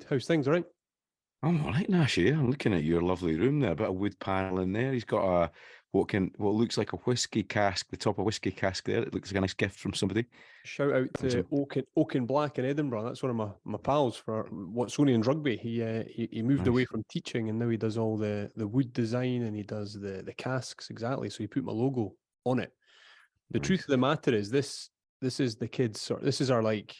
good. How's things, all right? I'm all right, Nashy. I'm looking at your lovely room there. A bit of wood panel in there. He's got what looks like a whiskey cask, the top of a whiskey cask there. It looks like a nice gift from somebody. Shout out And to so, Oak and Black in Edinburgh. That's one of my pals for Watsonian rugby. He moved away nice. from teaching and now he does all the wood design and he does the casks exactly. So he put my logo on it. The truth Nice. of the matter is this is the kids. This is our like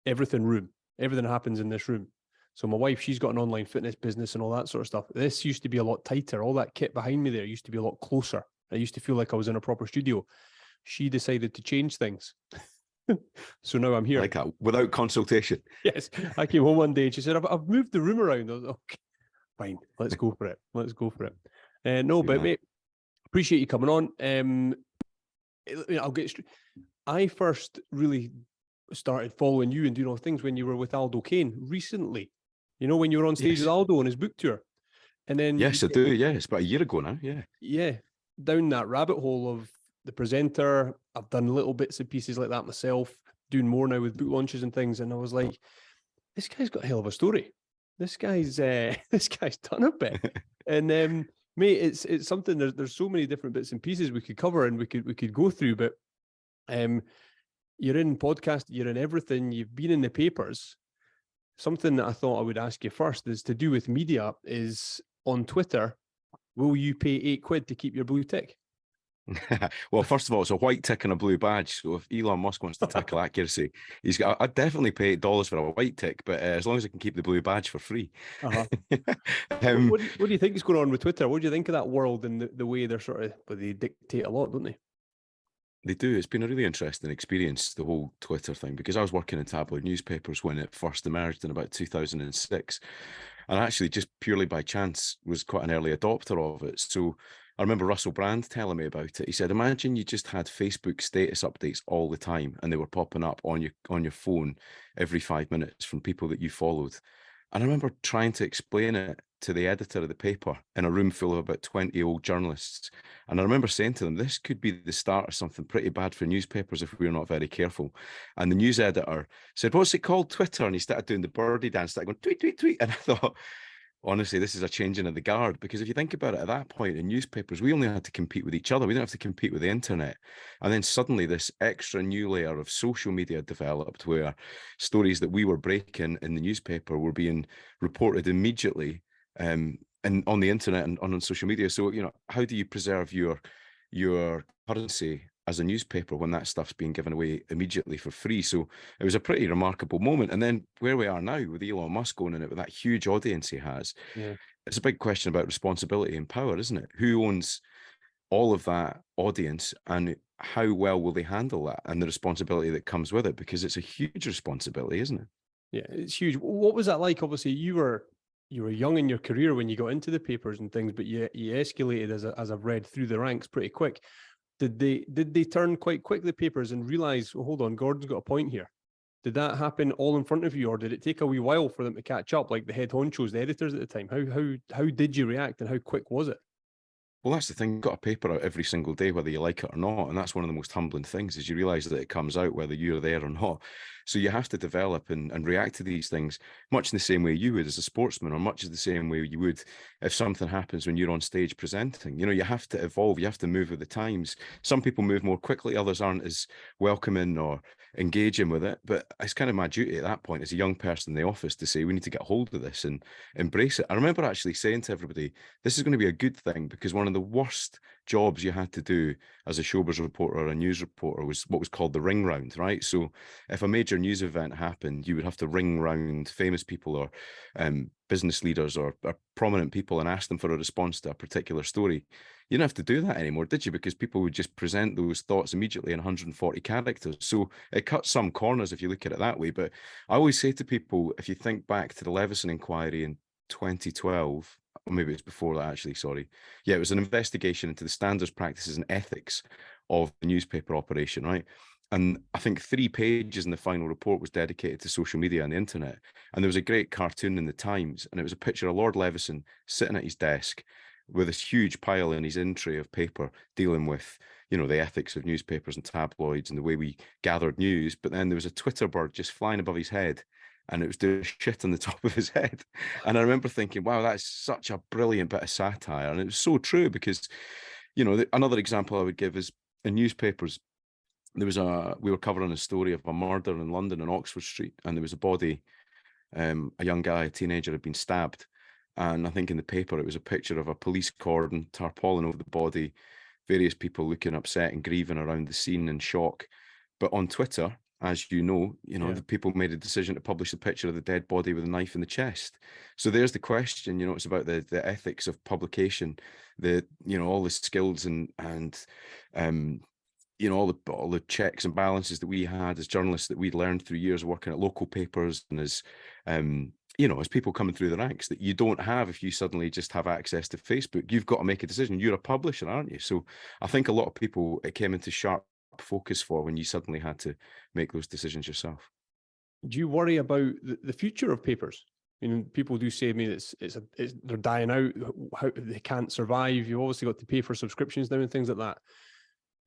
everything room. Everything happens in this room. So my wife, she's got an online fitness business and all that sort of stuff. This used to be a lot tighter. All that kit behind me there used to be a lot closer. I used to feel like I was in a proper studio. She decided to change things. So now I'm here. Like that, without consultation. Yes. I came home one day and she said, I've moved the room around. I was like, okay, fine. Let's go for it. Let's go for it. No, but mate, appreciate you coming on. I'll get straight. I first really started following you and doing all things when you were with Aldo Kane recently. You know, when you were on stage with Aldo on his book tour. And then Yes, I do. Yeah, it's about a year ago now. Yeah. Yeah. Down that rabbit hole of the presenter. I've done little bits and pieces like that myself, doing more now with book launches and things. And I was like, this guy's got a hell of a story. This guy's this guy's done a bit. And mate, it's something there's so many different bits and pieces we could cover and we could go through, but you're in podcast, you're in everything, you've been in the papers. Something that I thought I would ask you first is to do with media is on Twitter, will you pay £8 to keep your blue tick? Well, first of all, it's a white tick and a blue badge. So if Elon Musk wants to tackle accuracy, I'd definitely pay $8 for a white tick, but as long as I can keep the blue badge for free. Uh-huh. What do you think is going on with Twitter? What do you think of that world and the way they're they dictate a lot, don't they? They do. It's been a really interesting experience, the whole Twitter thing, because I was working in tabloid newspapers when it first emerged in about 2006. And actually, just purely by chance, was quite an early adopter of it. So I remember Russell Brand telling me about it. He said, imagine you just had Facebook status updates all the time and they were popping up on your phone every 5 minutes from people that you followed. And I remember trying to explain it to the editor of the paper in a room full of about 20 old journalists. And I remember saying to them, this could be the start of something pretty bad for newspapers if we're not very careful. And the news editor said, what's it called? Twitter. And he started doing the birdie dance, started going tweet, tweet, tweet. And I thought, honestly, this is a changing of the guard, because if you think about it, at that point in newspapers, we only had to compete with each other. We didn't have to compete with the internet. And then suddenly this extra new layer of social media developed where stories that we were breaking in the newspaper were being reported immediately and on the internet and on social media. So, how do you preserve your currency as a newspaper when that stuff's being given away immediately for free? So it was a pretty remarkable moment. And then where we are now with Elon Musk going in it with that huge audience he has, it's a big question about responsibility and power, isn't it? Who owns all of that audience and how well will they handle that and the responsibility that comes with it? Because it's a huge responsibility, isn't it? Yeah, it's huge. What was that like? Obviously, you were young in your career when you got into the papers and things, but you escalated as I've read through the ranks pretty quick. Did they turn quite quick, the papers, and realize, well, hold on, Gordon's got a point here? Did that happen all in front of you, or did it take a wee while for them to catch up, like the head honchos, the editors at the time? How did you react, and how quick was it? Well, that's the thing. You've got a paper out every single day, whether you like it or not. And that's one of the most humbling things, is you realize that it comes out whether you're there or not. So you have to develop and react to these things much in the same way you would as a sportsman, or much in the same way you would if something happens when you're on stage presenting. You have to evolve. You have to move with the times. Some people move more quickly. Others aren't as welcoming or engaging with it. But it's kind of my duty at that point as a young person in the office to say, we need to get hold of this and embrace it. I remember actually saying to everybody, this is going to be a good thing, because one of the worst jobs you had to do as a showbiz reporter or a news reporter was what was called the ring round, right? So if a major news event happened, you would have to ring round famous people or business leaders or prominent people and ask them for a response to a particular story. You didn't have to do that anymore, did you? Because people would just present those thoughts immediately in 140 characters. So it cuts some corners if you look at it that way. But I always say to people, if you think back to the Leveson inquiry in 2012, or maybe it's before that actually, sorry. Yeah, it was an investigation into the standards, practices and ethics of the newspaper operation, right? And I think 3 pages in the final report was dedicated to social media and the internet. And there was a great cartoon in the Times, and it was a picture of Lord Leveson sitting at his desk with this huge pile in his in tray of paper dealing with, the ethics of newspapers and tabloids and the way we gathered news. But then there was a Twitter bird just flying above his head. and it was doing shit on the top of his head. And I remember thinking, wow, that's such a brilliant bit of satire. And it was so true because, you know, another example I would give is in newspapers, we were covering a story of a murder in London on Oxford Street, and there was a body, a young guy, a teenager, had been stabbed. And I think in the paper, it was a picture of a police cordon, tarpaulin over the body, various people looking upset and grieving around the scene in shock. But on Twitter, as you know, the people made a decision to publish a picture of the dead body with a knife in the chest. So there's the question, it's about the ethics of publication, all the skills and all the checks and balances that we had as journalists that we'd learned through years working at local papers, and as as people coming through the ranks, that you don't have if you suddenly just have access to Facebook. You've got to make a decision. You're a publisher, aren't you? So I think a lot of people, it came into sharp focus for when you suddenly had to make those decisions yourself. Do you worry about the future of papers? People do say to me that they're dying out. How they can't survive. You've obviously got to pay for subscriptions now and things like that.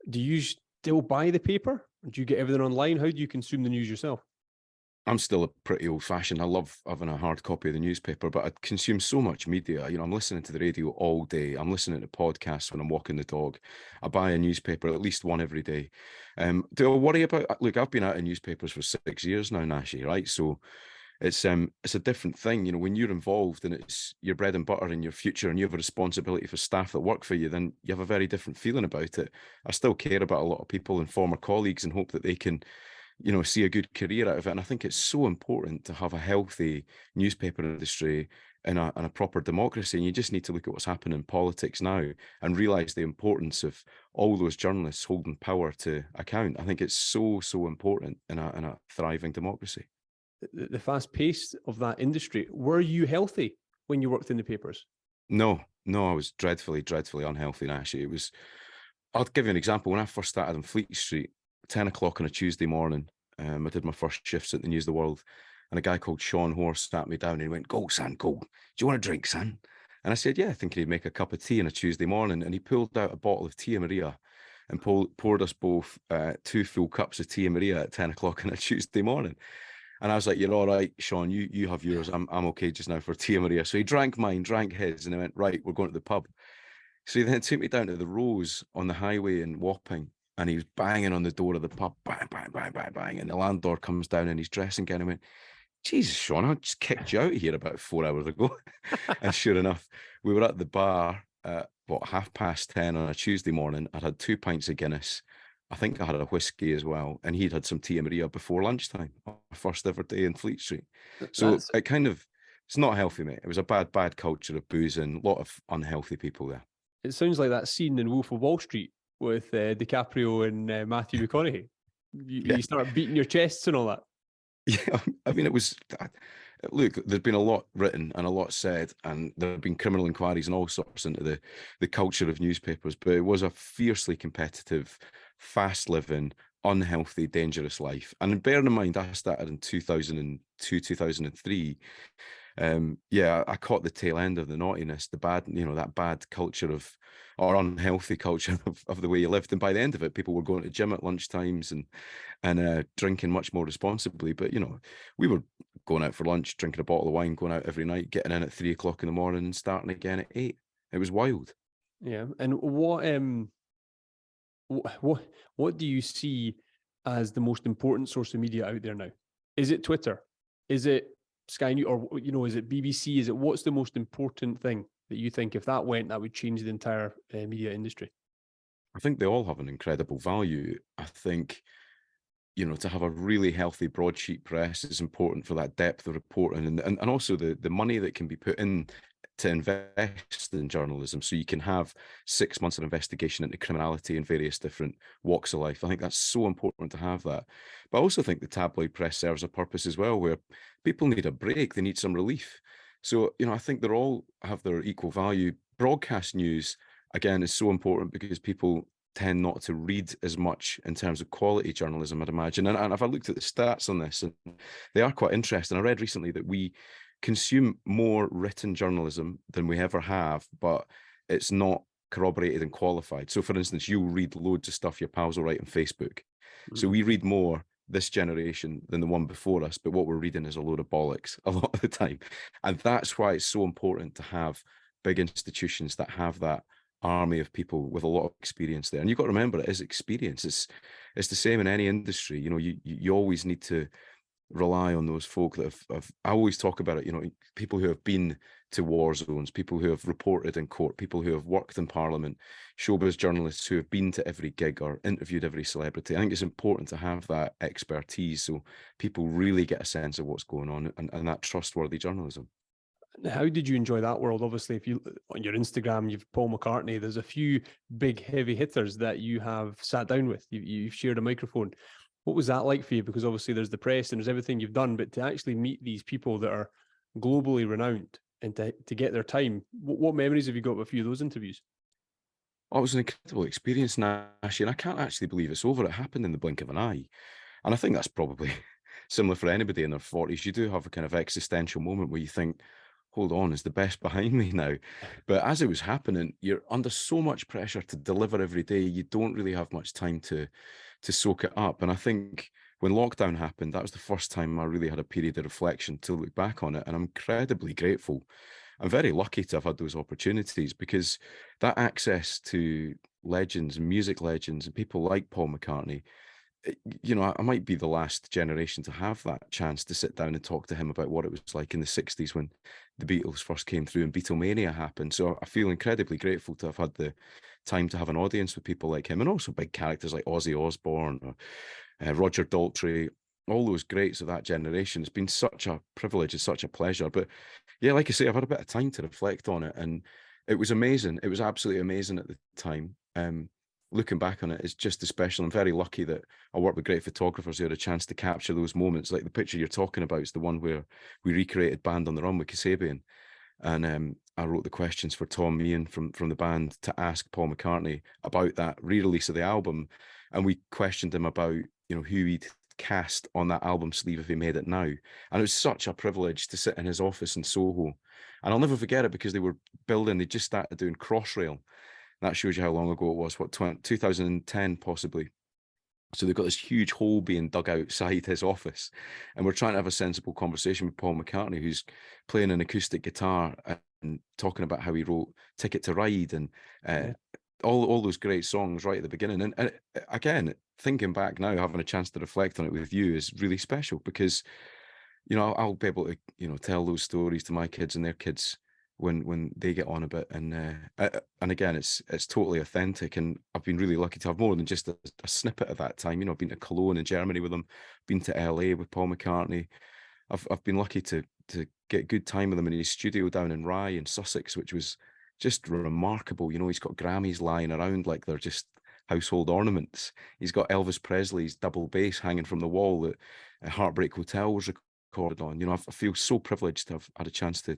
Do you still buy the paper? Or do you get everything online? How do you consume the news yourself? I'm still a pretty old-fashioned. I love having a hard copy of the newspaper, but I consume so much media. I'm listening to the radio all day. I'm listening to podcasts when I'm walking the dog. I buy a newspaper, at least one every day. Do I worry about? Look, I've been out of newspapers for 6 years now, Nashy, right? So it's a different thing. When you're involved and it's your bread and butter and your future, and you have a responsibility for staff that work for you, then you have a very different feeling about it. I still care about a lot of people and former colleagues and hope that they can see a good career out of it. And I think it's so important to have a healthy newspaper industry in a proper democracy. And you just need to look at what's happening in politics now and realize the importance of all those journalists holding power to account. I think it's so, so important in a thriving democracy. The fast pace of that industry, were you healthy when you worked in the papers? No, I was dreadfully, dreadfully unhealthy, Nashy. I'll give you an example. When I first started on Fleet Street, 10 o'clock on a Tuesday morning, I did my first shifts at the News of the World, and a guy called Sean Horse sat me down and he went, "Go, son, go. Do you want a drink, son?" And I said, "Yeah," thinking he'd make a cup of tea on a Tuesday morning. And he pulled out a bottle of Tia Maria and poured us both 2 full cups of Tia Maria at 10 o'clock on a Tuesday morning. And I was like, "You're all right, Sean, you have yours. I'm okay just now for Tia Maria." So he drank mine, drank his, and I went, "Right, we're going to the pub." So he then took me down to the Rose on the highway in Wapping, and he was banging on the door of the pub, bang, bang, bang, bang, bang. And the landlord comes down in his dressing gown and went, "Jesus, Sean, I just kicked you out of here about 4 hours ago." And sure enough, we were at the bar at 10:30 on a Tuesday morning. I'd had 2 pints of Guinness. I think I had a whiskey as well. And he'd had some Tia Maria before lunchtime, our first ever day in Fleet Street. So it's not healthy, mate. It was a bad culture of booze and a lot of unhealthy people there. It sounds like that scene in Wolf of Wall Street with DiCaprio and Matthew McConaughey. You start beating your chests and all that. Yeah, I mean, it was. Look, there's been a lot written and a lot said, and there have been criminal inquiries and all sorts into the culture of newspapers, but it was a fiercely competitive, fast-living, unhealthy, dangerous life. And bearing in mind, I started in 2002, 2003. I caught the tail end of the naughtiness, the bad, that bad culture or unhealthy culture of the way you lived. And by the end of it, people were going to gym at lunchtimes and drinking much more responsibly. But, we were going out for lunch, drinking a bottle of wine, going out every night, getting in at 3 o'clock in the morning and starting again at 8. It was wild. Yeah. And what do you see as the most important source of media out there now? Is it Twitter? Is it Sky News, or is it BBC? Is it, what's the most important thing that you think if that went, that would change the entire media industry? I think they all have an incredible value. I think, to have a really healthy broadsheet press is important for that depth of reporting and also the money that can be put in to invest in journalism, so you can have 6 months of investigation into criminality in various different walks of life. I think that's so important to have that. But I also think the tabloid press serves a purpose as well, where people need a break, they need some relief. So, I think they all have their equal value. Broadcast news, again, is so important because people tend not to read as much in terms of quality journalism, I'd imagine. And if I looked at the stats on this, and they are quite interesting. I read recently that we consume more written journalism than we ever have, but it's not corroborated and qualified. So, for instance, you'll read loads of stuff your pals will write on Facebook. So we read more, this generation than the one before us, but what we're reading is a load of bollocks a lot of the time. And that's why it's so important to have big institutions that have that army of people with a lot of experience there. And you've got to remember, it is experience. It's the same in any industry. You know, you always need to rely on those folk that have I always talk about it, you know, people who have been to war zones, people who have reported in court, people who have worked in parliament, showbiz journalists who have been to every gig or interviewed every celebrity. I think it's important to have that expertise so people really get a sense of what's going on, and that trustworthy journalism. How did you enjoy that world? Obviously, if you on your Instagram, you've Paul McCartney. There's a few big heavy hitters that you have sat down with. You've shared a microphone. What was that like for you? Because obviously there's the press and there's everything you've done, but to actually meet these people that are globally renowned and to get their time, what memories have you got of a few of those interviews? Oh, it was an incredible experience, Nashy, and I can't actually believe it's over. It happened in the blink of an eye. And I think that's probably similar for anybody in their 40s. You do have a kind of existential moment where you think, hold on, is the best behind me now? But as it was happening, you're under so much pressure to deliver every day, you don't really have much time to soak it up. And I think when lockdown happened, that was the first time I really had a period of reflection to look back on it. And I'm incredibly grateful. I'm very lucky to have had those opportunities, because that access to legends, music legends, and people like Paul McCartney, you know, I might be the last generation to have that chance to sit down and talk to him about what it was like in the 60s when the Beatles first came through and Beatlemania happened. So I feel incredibly grateful to have had the time to have an audience with people like him, and also big characters like Ozzy Osbourne or Roger Daltrey, all those greats of that generation. It's been such a privilege, it's such a pleasure. But yeah, like I say, I've had a bit of time to reflect on it, and it was amazing. It was absolutely amazing at the time. Looking back on it, it's just as special. I'm very lucky that I work with great photographers who had a chance to capture those moments. Like the picture you're talking about is the one where we recreated Band on the Run with Kasabian. And I wrote the questions for Tom Meehan from the band to ask Paul McCartney about that re-release of the album. And we questioned him about, you know, who he'd cast on that album sleeve if he made it now. And it was such a privilege to sit in his office in Soho. And I'll never forget it, because they just started doing Crossrail. That shows you how long ago it was, 2010 possibly. So they've got this huge hole being dug outside his office, and we're trying to have a sensible conversation with Paul McCartney, who's playing an acoustic guitar and talking about how he wrote Ticket to Ride and all those great songs right at the beginning. And again, thinking back now, having a chance to reflect on it with you is really special, because, you know, I'll be able to, you know, tell those stories to my kids and their kids when they get on a bit. And again, it's totally authentic, and I've been really lucky to have more than just a snippet of that time. You know, I've been to Cologne in Germany with them, been to LA with Paul McCartney. I've been lucky to get good time with him in his studio down in Rye in Sussex, which was just remarkable. You know, he's got Grammys lying around like they're just household ornaments. He's got Elvis Presley's double bass hanging from the wall that Heartbreak Hotel was recorded on. You know, I feel so privileged to have had a chance to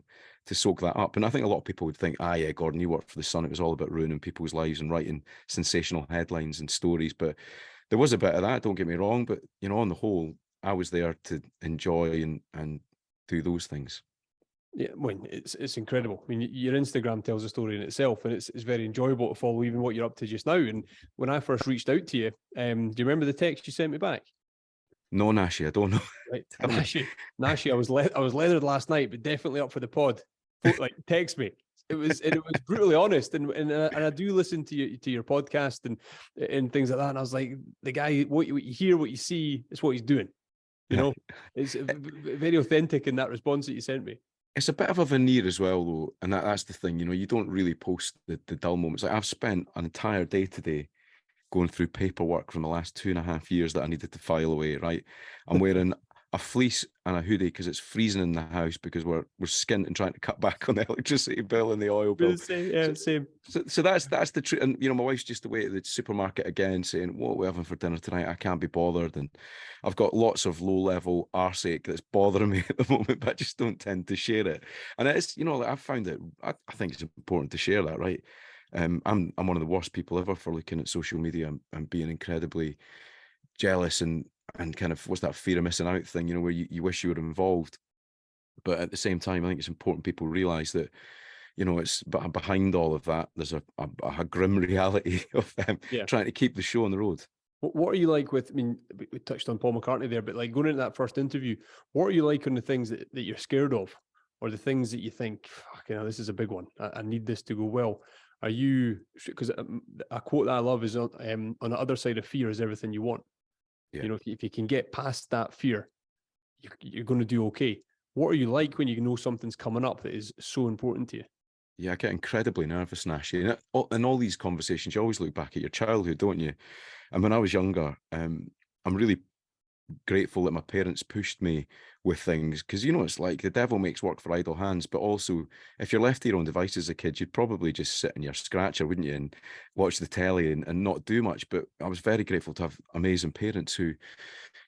soak that up. And I think a lot of people would think, yeah, Gordon, you worked for the Sun, it was all about ruining people's lives and writing sensational headlines and stories. But there was a bit of that, don't get me wrong, but, you know, on the whole, I was there to enjoy and do those things. Yeah, well, it's incredible. I mean, your Instagram tells a story in itself, and it's very enjoyable to follow even what you're up to just now. And when I first reached out to you, do you remember the text you sent me back? No, Nashy, I don't know. Right. Nashy, I was leathered last night, but definitely up for the pod. Like, text me. It was brutally honest, and I do listen to your podcast and things like that. And I was like, the guy, what you hear, what you see, is what he's doing. You know, it's very authentic in that response that you sent me. It's a bit of a veneer as well, though, and that's the thing. You know, you don't really post the dull moments. Like, I've spent an entire day today going through paperwork from the last 2.5 years that I needed to file away, right? I'm wearing a fleece and a hoodie because it's freezing in the house, because we're skint and trying to cut back on the electricity bill and the oil bill. Same. So that's the truth. And, you know, my wife's just away at the supermarket again saying, what are we having for dinner tonight? I can't be bothered. And I've got lots of low-level arseache that's bothering me at the moment, but I just don't tend to share it. And it's, you know, like, I've found it, I think it's important to share that, right? I'm one of the worst people ever for looking at social media and being incredibly jealous and kind of, what's that fear of missing out thing, you know, where you wish you were involved. But at the same time, I think it's important people realize that, you know, it's behind all of that, there's a grim reality of trying to keep the show on the road. What are you like with, I mean, we touched on Paul McCartney there, but like going into that first interview, what are you like on the things that you're scared of, or the things that you think, fuck, this is a big one. I need this to go well. Are you, because a quote that I love is on the other side of fear is everything you want. Yeah. You know, if you can get past that fear, you're going to do okay. What are you like when you know something's coming up that is so important to you? Yeah, I get incredibly nervous, Nashy. And in all these conversations, you always look back at your childhood, don't you? And when I was younger, I'm really grateful that my parents pushed me with things, because it's like the devil makes work for idle hands. But also, if you're left to your own devices as a kid, you'd probably just sit in your scratcher, wouldn't you, and watch the telly and not do much. But I was very grateful to have amazing parents who,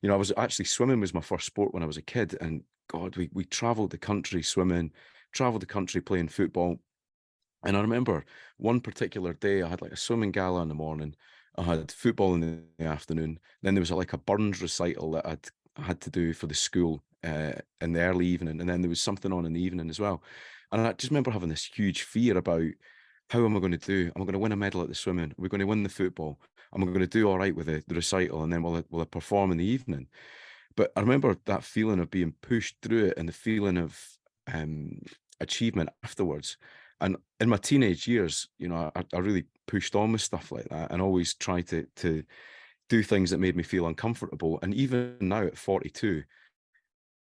I was actually, swimming was my first sport when I was a kid, and God, we traveled the country swimming, traveled the country playing football. And I remember one particular day, I had like a swimming gala in the morning, I had football in the afternoon, then there was like a Burns recital that I had to do for the school in the early evening, and then there was something on in the evening as well. And I just remember having this huge fear about, how am I going to do? Am I going to win a medal at the swimming? Are we going to win the football? Am I going to do all right with the recital? And then will I perform in the evening? But I remember that feeling of being pushed through it, and the feeling of um, achievement afterwards. And in my teenage years, I really pushed on with stuff like that, and always tried to do things that made me feel uncomfortable. And even now at 42,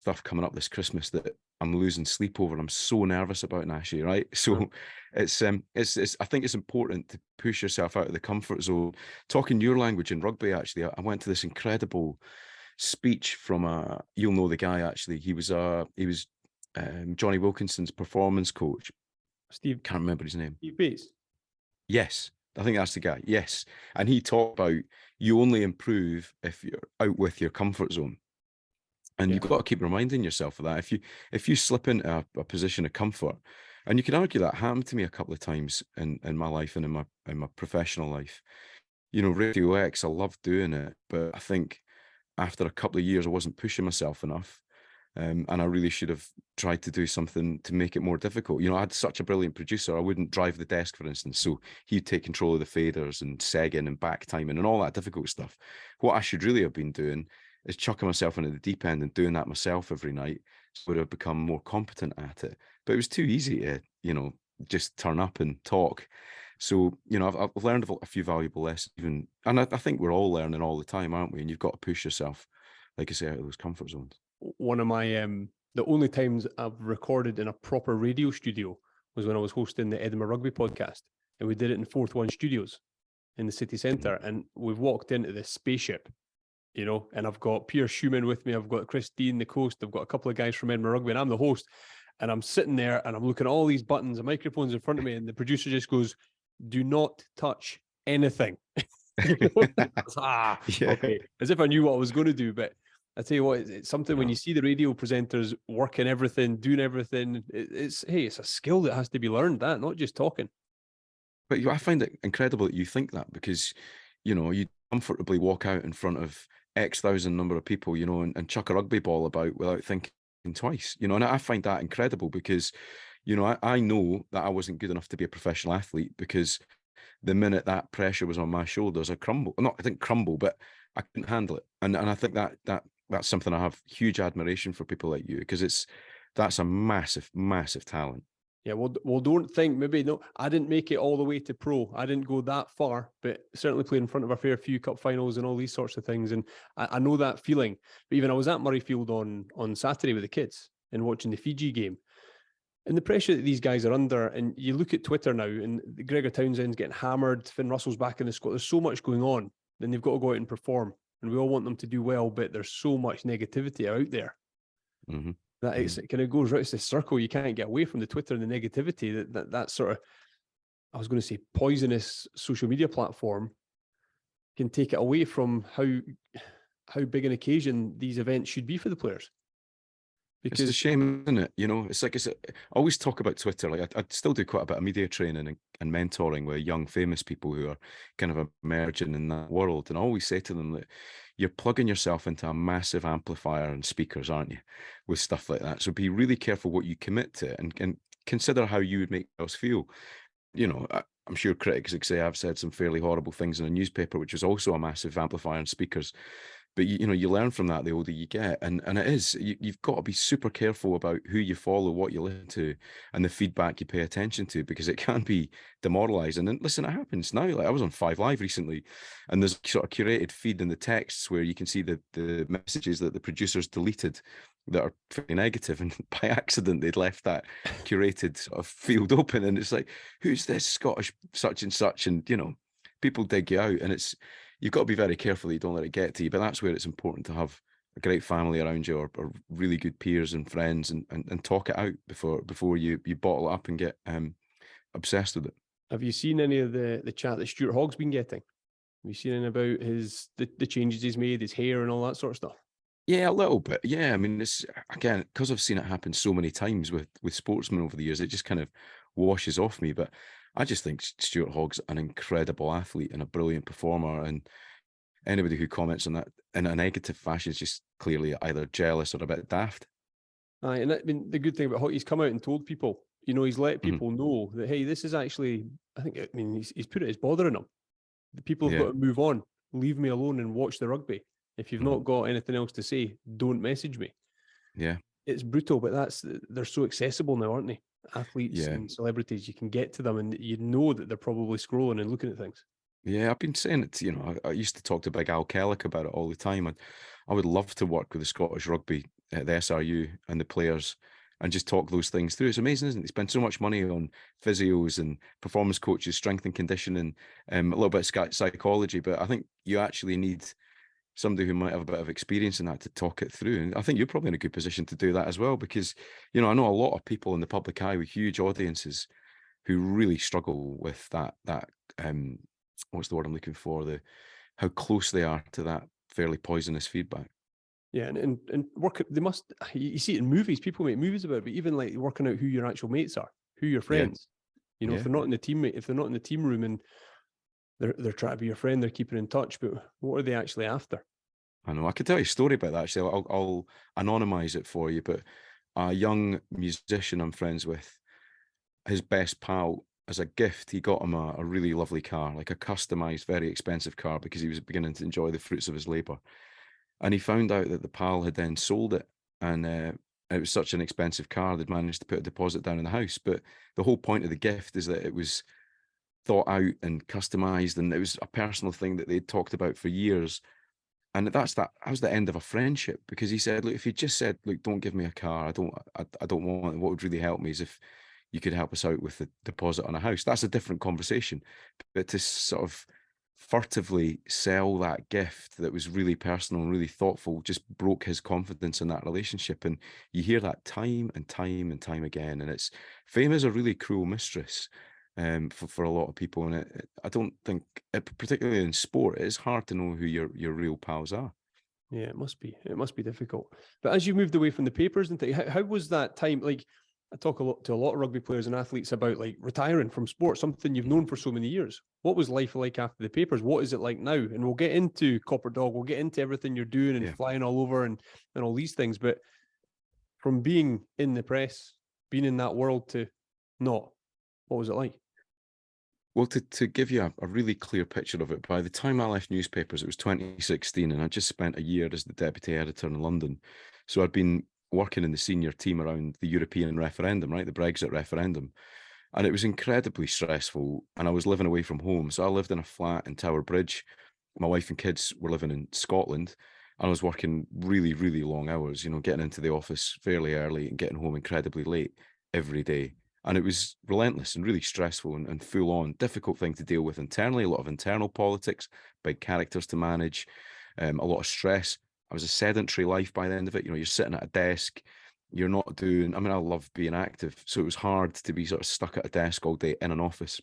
stuff coming up this Christmas that I'm losing sleep over, I'm so nervous about, Nashy, right? So it's I think it's important to push yourself out of the comfort zone. Talking your language in rugby, actually, I went to this incredible speech from you'll know the guy, actually. He was Johnny Wilkinson's performance coach. Steve, Can't remember his name. Steve Bates. Yes, I think that's the guy. Yes. And he talked about, you only improve if you're out with your comfort zone. And you've got to keep reminding yourself of that. If you slip into a position of comfort, and you can argue that happened to me a couple of times in my life and in my professional life. Radio X, I loved doing it, but I think after a couple of years, I wasn't pushing myself enough. And I really should have tried to do something to make it more difficult. I had such a brilliant producer. I wouldn't drive the desk, for instance. So he'd take control of the faders and segging and back timing and all that difficult stuff. What I should really have been doing is chucking myself into the deep end and doing that myself every night. So I would have become more competent at it. But it was too easy to, just turn up and talk. So, I've learned a few valuable lessons, and I think we're all learning all the time, aren't we? And you've got to push yourself, like I say, out of those comfort zones. One of my the only times I've recorded in a proper radio studio was when I was hosting the Edinburgh Rugby podcast, and we did it in Fourth One Studios in the city centre. And we've walked into this spaceship, and I've got Pierre Schumann with me, I've got Christine, the host, I've got a couple of guys from Edinburgh Rugby, and I'm the host. And I'm sitting there and I'm looking at all these buttons and microphones in front of me, and the producer just goes, "Do not touch anything." Okay, as if I knew what I was going to do. But I tell you what, it's something when you see the radio presenters working everything, doing everything. It's a skill that has to be learned. That, not just talking. But I find it incredible that you think that, because you comfortably walk out in front of X thousand number of people, and chuck a rugby ball about without thinking twice. And I find that incredible, because I know that I wasn't good enough to be a professional athlete, because the minute that pressure was on my shoulders, I crumbled. I didn't crumble, but I couldn't handle it. And I think that's something I have huge admiration for people like you, because that's a massive, massive talent. Yeah, well, don't think maybe no. I didn't make it all the way to pro. I didn't go that far, but certainly played in front of a fair few cup finals and all these sorts of things. And I know that feeling. But even I was at Murrayfield on Saturday with the kids and watching the Fiji game, and the pressure that these guys are under. And you look at Twitter now, and Gregor Townsend's getting hammered. Finn Russell's back in the squad. There's so much going on. Then they've got to go out and perform, and we all want them to do well. But there's so much negativity out there. Mm-hmm. That it kind of goes right to the circle. You can't get away from the Twitter and the negativity. That sort of, I was going to say, poisonous social media platform can take it away from how big an occasion these events should be for the players. Because it's a shame, isn't it? It's like I always talk about Twitter. Like I still do quite a bit of media training and mentoring with young, famous people who are kind of emerging in that world. And I always say to them that you're plugging yourself into a massive amplifier and speakers, aren't you, with stuff like that? So be really careful what you commit to, and consider how you would make us feel. I'm sure critics would say I've said some fairly horrible things in a newspaper, which was also a massive amplifier on speakers. But you learn from that the older you get, and it is you've got to be super careful about who you follow, what you listen to, and the feedback you pay attention to, because it can be demoralizing. And listen, it happens now. Like I was on 5 Live recently, and there's sort of curated feed in the texts where you can see the messages that the producers deleted that are fairly negative, and by accident they'd left that curated sort of field open, and it's like, who's this Scottish such and such, and people dig you out, and you've got to be very careful that you don't let it get to you. But that's where it's important to have a great family around you, or really good peers and friends, and talk it out before you bottle it up and get obsessed with it. Have you seen any of the chat that Stuart Hogg's been getting? Have you seen anything about the changes he's made, his hair and all that sort of stuff? Yeah, a little bit. Yeah, I mean, it's again, because I've seen it happen so many times with sportsmen over the years, it just kind of washes off me. But I just think Stuart Hogg's an incredible athlete and a brilliant performer, and anybody who comments on that in a negative fashion is just clearly either jealous or a bit daft. Aye, and I mean, the good thing about Hogg, he's come out and told people, he's let people know that, hey, this is actually, he's put it as bothering him. The people have got to move on. Leave me alone and watch the rugby. If you've not got anything else to say, don't message me. Yeah. It's brutal, but they're so accessible now, aren't they? Athletes and celebrities, you can get to them, and you know that they're probably scrolling and looking at things. Yeah, I've been saying it, I used to talk to Big Al Kellick about it all the time, and I would love to work with the Scottish Rugby at the SRU and the players and just talk those things through. It's amazing, isn't it? They spend so much money on physios and performance coaches, strength and conditioning, a little bit of psychology, but I think you actually need somebody who might have a bit of experience in that to talk it through. And I think you're probably in a good position to do that as well, because, I know a lot of people in the public eye with huge audiences who really struggle with that, what's the word I'm looking for? How close they are to that fairly poisonous feedback. Yeah, and work, they must, you see it in movies, people make movies about it, but even like working out who your actual mates are, who your friends, if they're not in the teammate, if they're not in the team room and they're trying to be your friend, they're keeping in touch, but what are they actually after? I know. I could tell you a story about that, actually. I'll anonymize it for you, but a young musician I'm friends with, his best pal, as a gift, he got him a really lovely car, like a customized, very expensive car, because he was beginning to enjoy the fruits of his labor. And he found out that the pal had then sold it, and it was such an expensive car, they'd managed to put a deposit down in the house. But the whole point of the gift is that it was thought out and customized, and it was a personal thing that they'd talked about for years. And that was the end of a friendship, because he said, look, if you just said, look, don't give me a car, I don't want it. What would really help me is if you could help us out with the deposit on a house. That's a different conversation. But to sort of furtively sell that gift that was really personal and really thoughtful just broke his confidence in that relationship. And you hear that time and time and time again. And fame is a really cruel mistress for a lot of people. And I don't think, particularly in sport, it's hard to know who your real pals are. Yeah, it must be. It must be difficult. But as you moved away from the papers and things, how was that time? Like, I talk to a lot of rugby players and athletes about like retiring from sport, something you've known for so many years. What was life like after the papers? What is it like now? And we'll get into Copper Dog, we'll get into everything you're doing and flying all over and all these things. But from being in the press, being in that world to not, what was it like? Well, to give you a really clear picture of it, by the time I left newspapers, it was 2016, and I just spent a year as the deputy editor in London. So I'd been working in the senior team around the European referendum, right, the Brexit referendum. And it was incredibly stressful, and I was living away from home. So I lived in a flat in Tower Bridge. My wife and kids were living in Scotland, and I was working really, really long hours, getting into the office fairly early and getting home incredibly late every day. And it was relentless and really stressful and full on, difficult thing to deal with internally, a lot of internal politics, big characters to manage, a lot of stress. I was a sedentary life by the end of it. You're sitting at a desk, you're not doing, I love being active. So it was hard to be sort of stuck at a desk all day in an office,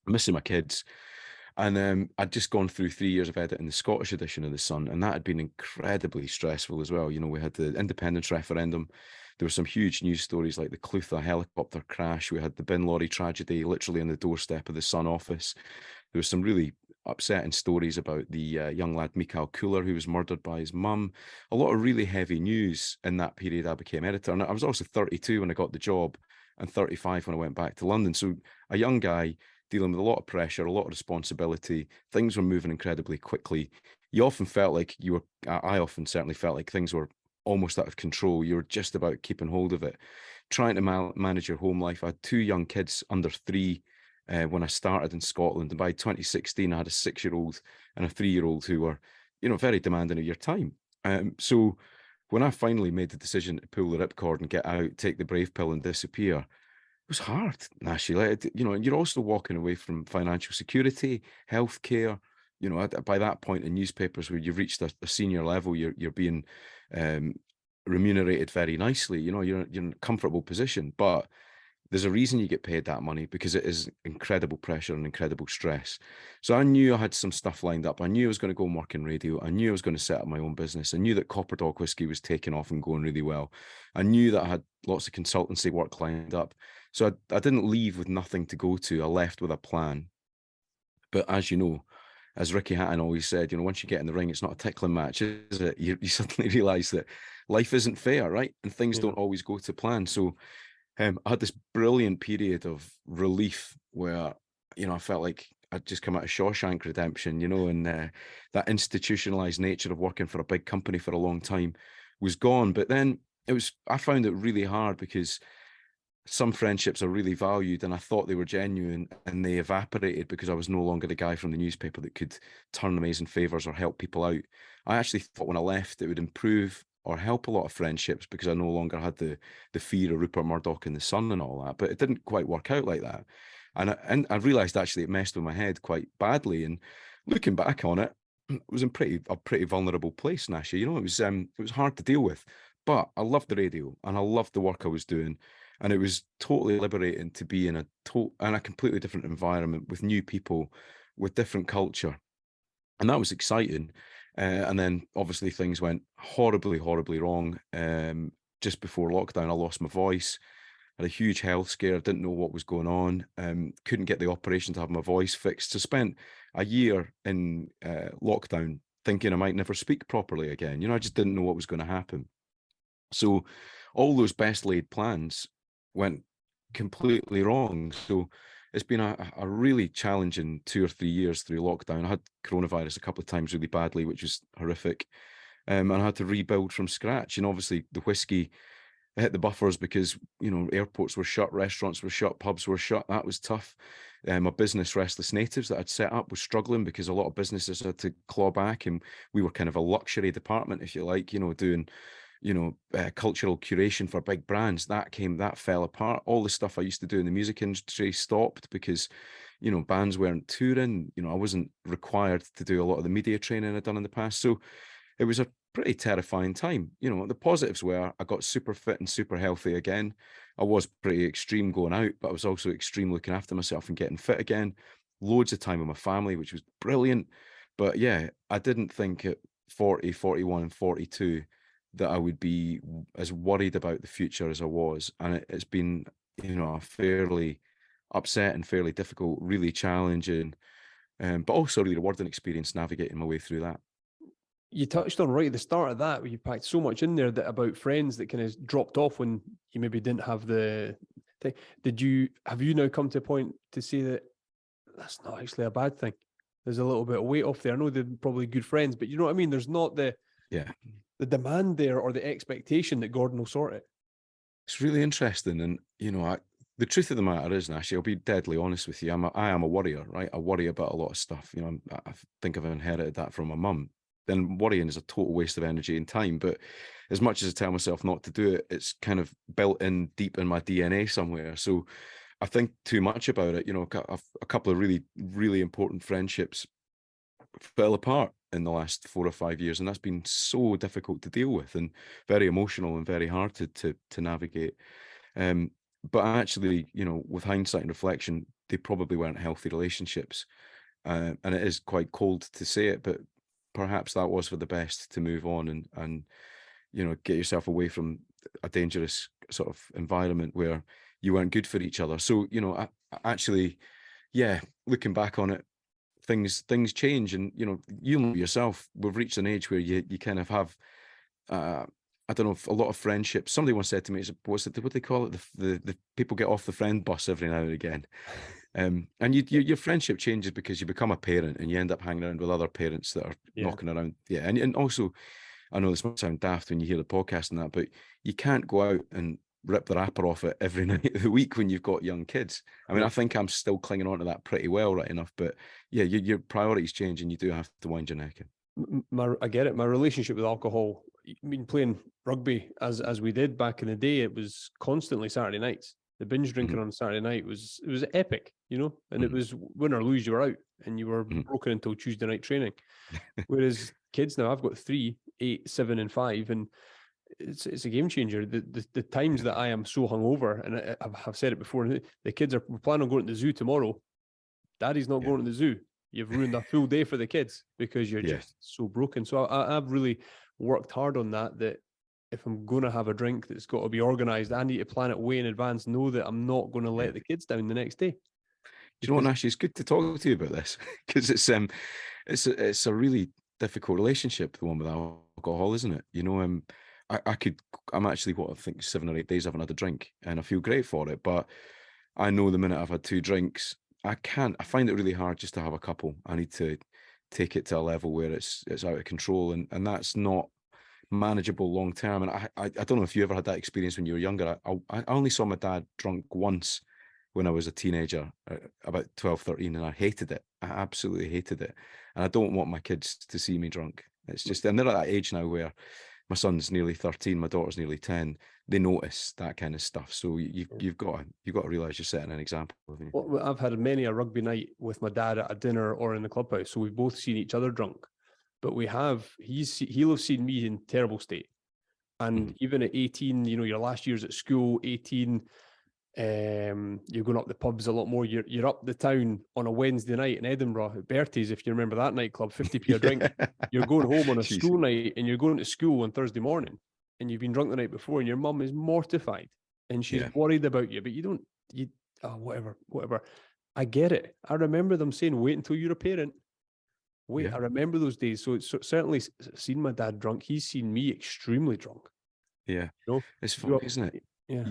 missing my kids. And I'd just gone through 3 years of editing the Scottish edition of The Sun, and that had been incredibly stressful as well. We had the independence referendum. There were some huge news stories like the Clutha helicopter crash. We had the bin lorry tragedy literally on the doorstep of the Sun office. There was some really upsetting stories about the young lad Mikael Cooler, who was murdered by his mum. A lot of really heavy news in that period I became editor. And I was also 32 when I got the job and 35 when I went back to London. So a young guy dealing with a lot of pressure, a lot of responsibility. Things were moving incredibly quickly. You often felt like I often certainly felt like things were almost out of control. You were just about keeping hold of it, trying to manage your home life. I had 2 young kids under 3 when I started in Scotland. And by 2016, I had a 6-year-old and a 3-year-old who were, very demanding of your time. So when I finally made the decision to pull the ripcord and get out, take the brave pill and disappear, it was hard, Nashy. Like, you're also walking away from financial security, healthcare. By that point in newspapers where you've reached a senior level, you're being um, remunerated very nicely. You're in a comfortable position, but there's a reason you get paid that money, because it is incredible pressure and incredible stress. So I knew I had some stuff lined up. I knew I was going to go and work in radio. I knew I was going to set up my own business. I knew that Copper Dog Whisky was taking off and going really well. I knew that I had lots of consultancy work lined up. So I didn't leave with nothing to go to. I left with a plan. But as you know, as Ricky Hatton always said, once you get in the ring, it's not a tickling match, is it? You suddenly realize that life isn't fair, right? And things don't always go to plan. So I had this brilliant period of relief where, I felt like I'd just come out of Shawshank Redemption, and that institutionalized nature of working for a big company for a long time was gone. But then I found it really hard, because some friendships are really valued and I thought they were genuine, and they evaporated because I was no longer the guy from the newspaper that could turn amazing favors or help people out. I actually thought when I left it would improve or help a lot of friendships, because I no longer had the fear of Rupert Murdoch in the Sun and all that. But it didn't quite work out like that. And I realized actually it messed with my head quite badly. And looking back on it, it was in a pretty vulnerable place, Nashy. It was hard to deal with. But I loved the radio and I loved the work I was doing. And it was totally liberating to be in a completely different environment with new people, with different culture. And that was exciting. And then obviously things went horribly, horribly wrong. Just before lockdown, I lost my voice, had a huge health scare, didn't know what was going on, couldn't get the operation to have my voice fixed. So spent a year in lockdown thinking I might never speak properly again. I just didn't know what was going to happen. So all those best laid plans went completely wrong. So it's been a really challenging 2 or 3 years through lockdown. I had coronavirus a couple of times really badly, which was horrific. And I had to rebuild from scratch. And obviously the whiskey hit the buffers because, airports were shut, restaurants were shut, pubs were shut. That was tough. My business, Restless Natives, that I'd set up was struggling because a lot of businesses had to claw back, and we were kind of a luxury department, if you like, doing cultural curation for big brands. That fell apart. All the stuff I used to do in the music industry stopped because, bands weren't touring. I wasn't required to do a lot of the media training I'd done in the past. So it was a pretty terrifying time. The positives were I got super fit and super healthy again. I was pretty extreme going out, but I was also extreme looking after myself and getting fit again. Loads of time with my family, which was brilliant. But yeah, I didn't think at 40, 41 and 42 that I would be as worried about the future as I was. And it's been, a fairly upsetting, fairly difficult, really challenging, but also really rewarding experience navigating my way through that. You touched on right at the start of that, where you packed so much in there that about friends that kind of dropped off when you maybe didn't have the thing. Have you now come to a point to say that that's not actually a bad thing? There's a little bit of weight off there. I know they're probably good friends, but you know what I mean? There's not the demand there or the expectation that Gordon will sort it. It's really interesting. And, the truth of the matter is, Nashy, I'll be deadly honest with you. I am a worrier, right? I worry about a lot of stuff. I think I've inherited that from my mum. Then worrying is a total waste of energy and time. But as much as I tell myself not to do it, it's kind of built in deep in my DNA somewhere. So I think too much about it. A couple of really, really important friendships fell apart in the last 4 or 5 years, and that's been so difficult to deal with and very emotional and very hard to navigate. But actually, with hindsight and reflection, they probably weren't healthy relationships. And it is quite cold to say it, but perhaps that was for the best, to move on and get yourself away from a dangerous sort of environment where you weren't good for each other. So, actually, yeah, looking back on it, things change, and you know yourself, we've reached an age where you kind of have I don't know, a lot of friendships. Somebody once said to me, what they call it? The people get off the friend bus every now and again. And your friendship changes because you become a parent and you end up hanging around with other parents that are knocking around. Yeah. And also, I know this might sound daft when you hear the podcast and that, but you can't go out and rip the wrapper off it every night of the week when you've got young kids. I mean, I think I'm still clinging on to that pretty well, right enough, but yeah, your priorities change and you do have to wind your neck in. I get it. My relationship with alcohol, I mean, playing rugby as we did back in the day, it was constantly Saturday nights. The binge drinking on Saturday night was epic, you know, and it was win or lose, you were out and you were broken until Tuesday night training. Whereas kids now, I've got 3, 8, 7, and 5, and it's a game changer. The times that I am so hungover, and I've said it before, the kids are planning on going to the zoo tomorrow. Daddy's not going to the zoo. You've ruined a full day for the kids because you're just so broken. So I've really worked hard on that. That if I'm going to have a drink that's got to be organized, I need to plan it way in advance. Know that I'm not going to let the kids down the next day. Do you know what, Nashy? It's good to talk to you about this because it's a really difficult relationship, the one with alcohol, isn't it? You know, I'm actually I think 7 or 8 days I haven't had a drink, and I feel great for it. But I know the minute I've had 2 drinks, I find it really hard just to have a couple. I need to take it to a level where it's out of control, and that's not manageable long term. And I don't know if you ever had that experience when you were younger. I only saw my dad drunk once when I was a teenager, about 12, 13, and I hated it. I absolutely hated it. And I don't want my kids to see me drunk. It's just, and they're at that age now where my son's nearly 13, my daughter's nearly 10. They notice that kind of stuff. So you've got to realize you're setting an example. Well, I've had many a rugby night with my dad at a dinner or in the clubhouse. So we've both seen each other drunk, but he'll have seen me in terrible state. And even at 18, you know, your last year's at school, 18, you're going up the pubs a lot more. You're up the town on a Wednesday night in Edinburgh at Bertie's, if you remember that nightclub, 50p a drink. You're going home on a school night and you're going to school on Thursday morning and you've been drunk the night before and your mum is mortified and she's worried about you, but whatever. I get it. I remember them saying, wait until you're a parent. Wait, I remember those days. So it's certainly seen my dad drunk. He's seen me extremely drunk. Yeah. You know? It's funny, isn't it? Yeah.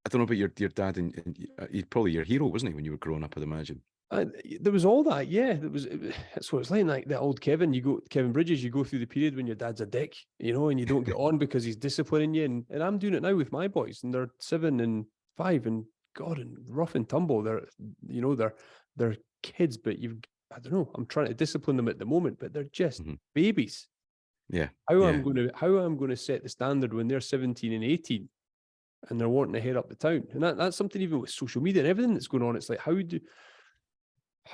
I don't know about your dad, and he's probably your hero, wasn't he, when you were growing up, I'd imagine? There was all that, yeah. That's what it's like the old Kevin Bridges, you go through the period when your dad's a dick, you know, and you don't get on because he's disciplining you. And I'm doing it now with my boys, and they're 7 and 5, and God, and rough and tumble. They're kids, but I don't know, I'm trying to discipline them at the moment, but they're just babies. Yeah. How I'm going to set the standard when they're 17 and 18 and they're wanting to head up the town. And that's something even with social media and everything that's going on. It's like, how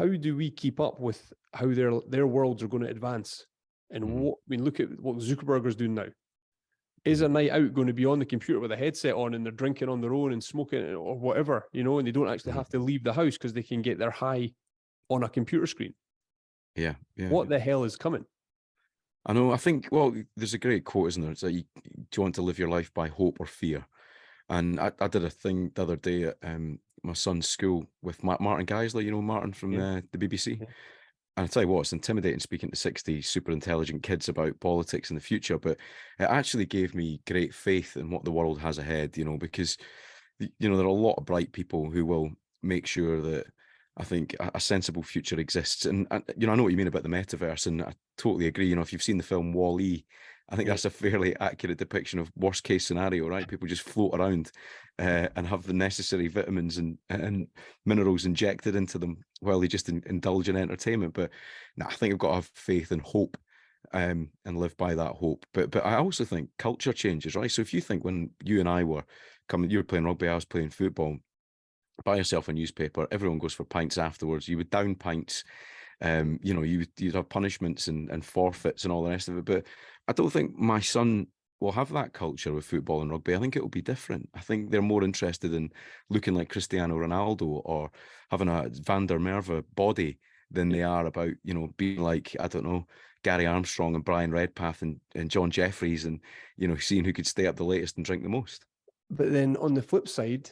do we keep up with how their worlds are going to advance? And look at what Zuckerberg's doing now. Is a night out going to be on the computer with a headset on and they're drinking on their own and smoking or whatever, you know, and they don't actually have to leave the house because they can get their high on a computer screen? Yeah. What the hell is coming? I know. I think, well, there's a great quote, isn't there? It's like, do you want to live your life by hope or fear? And I did a thing the other day at my son's school with Martin Geisler, you know, Martin from the BBC. Yeah. And I tell you what, it's intimidating speaking to 60 super intelligent kids about politics in the future, but it actually gave me great faith in what the world has ahead, you know, because, you know, there are a lot of bright people who will make sure that I think a sensible future exists. And, you know, I know what you mean about the metaverse, and I totally agree. You know, if you've seen the film Wall-E, I think that's a fairly accurate depiction of worst case scenario, right? People just float around and have the necessary vitamins and minerals injected into them while they just indulge in entertainment. But no, I think I've got to have faith and hope and live by that hope. But I also think culture changes, right? So if you think when you and I were coming, you were playing rugby, I was playing football, buy yourself a newspaper, everyone goes for pints afterwards, you would down pints. You know, you'd have punishments and forfeits and all the rest of it. But I don't think my son will have that culture with football and rugby. I think it will be different. I think they're more interested in looking like Cristiano Ronaldo or having a Van der Merwe body than they are about, you know, being like, I don't know, Gary Armstrong and Brian Redpath and John Jeffries and, you know, seeing who could stay up the latest and drink the most. But then on the flip side,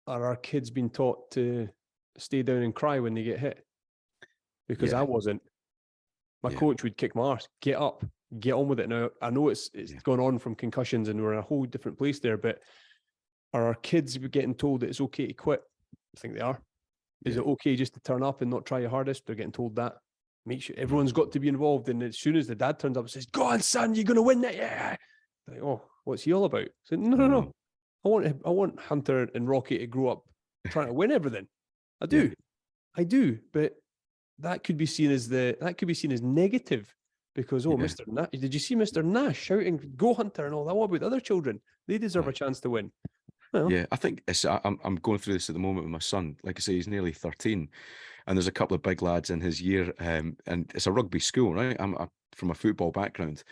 are our kids being taught to stay down and cry when they get hit? Because I wasn't. My coach would kick my arse. Get up, get on with it. Now, I know it's gone on from concussions and we're in a whole different place there, but are our kids getting told that it's okay to quit? I think they are. Is Yeah. it okay just to turn up and not try your hardest? They're getting told that. Make sure everyone's got to be involved. And as soon as the dad turns up and says, "Go on, son, you're going to win that." Yeah. Like, oh, what's he all about? So, no, no, No. no. I want Hunter and Rocky to grow up trying to win everything. I Yeah. do. I do. But that could be seen as negative because, oh, Yeah. Mr. Nash, did you see Mr. Nash shouting, "Go Hunter" and all that? What about the other children? They deserve a chance to win. Well, Yeah, I think I'm going through this at the moment with my son. Like I say, he's nearly 13, and there's a couple of big lads in his year, and it's a rugby school, right? I'm from a football background,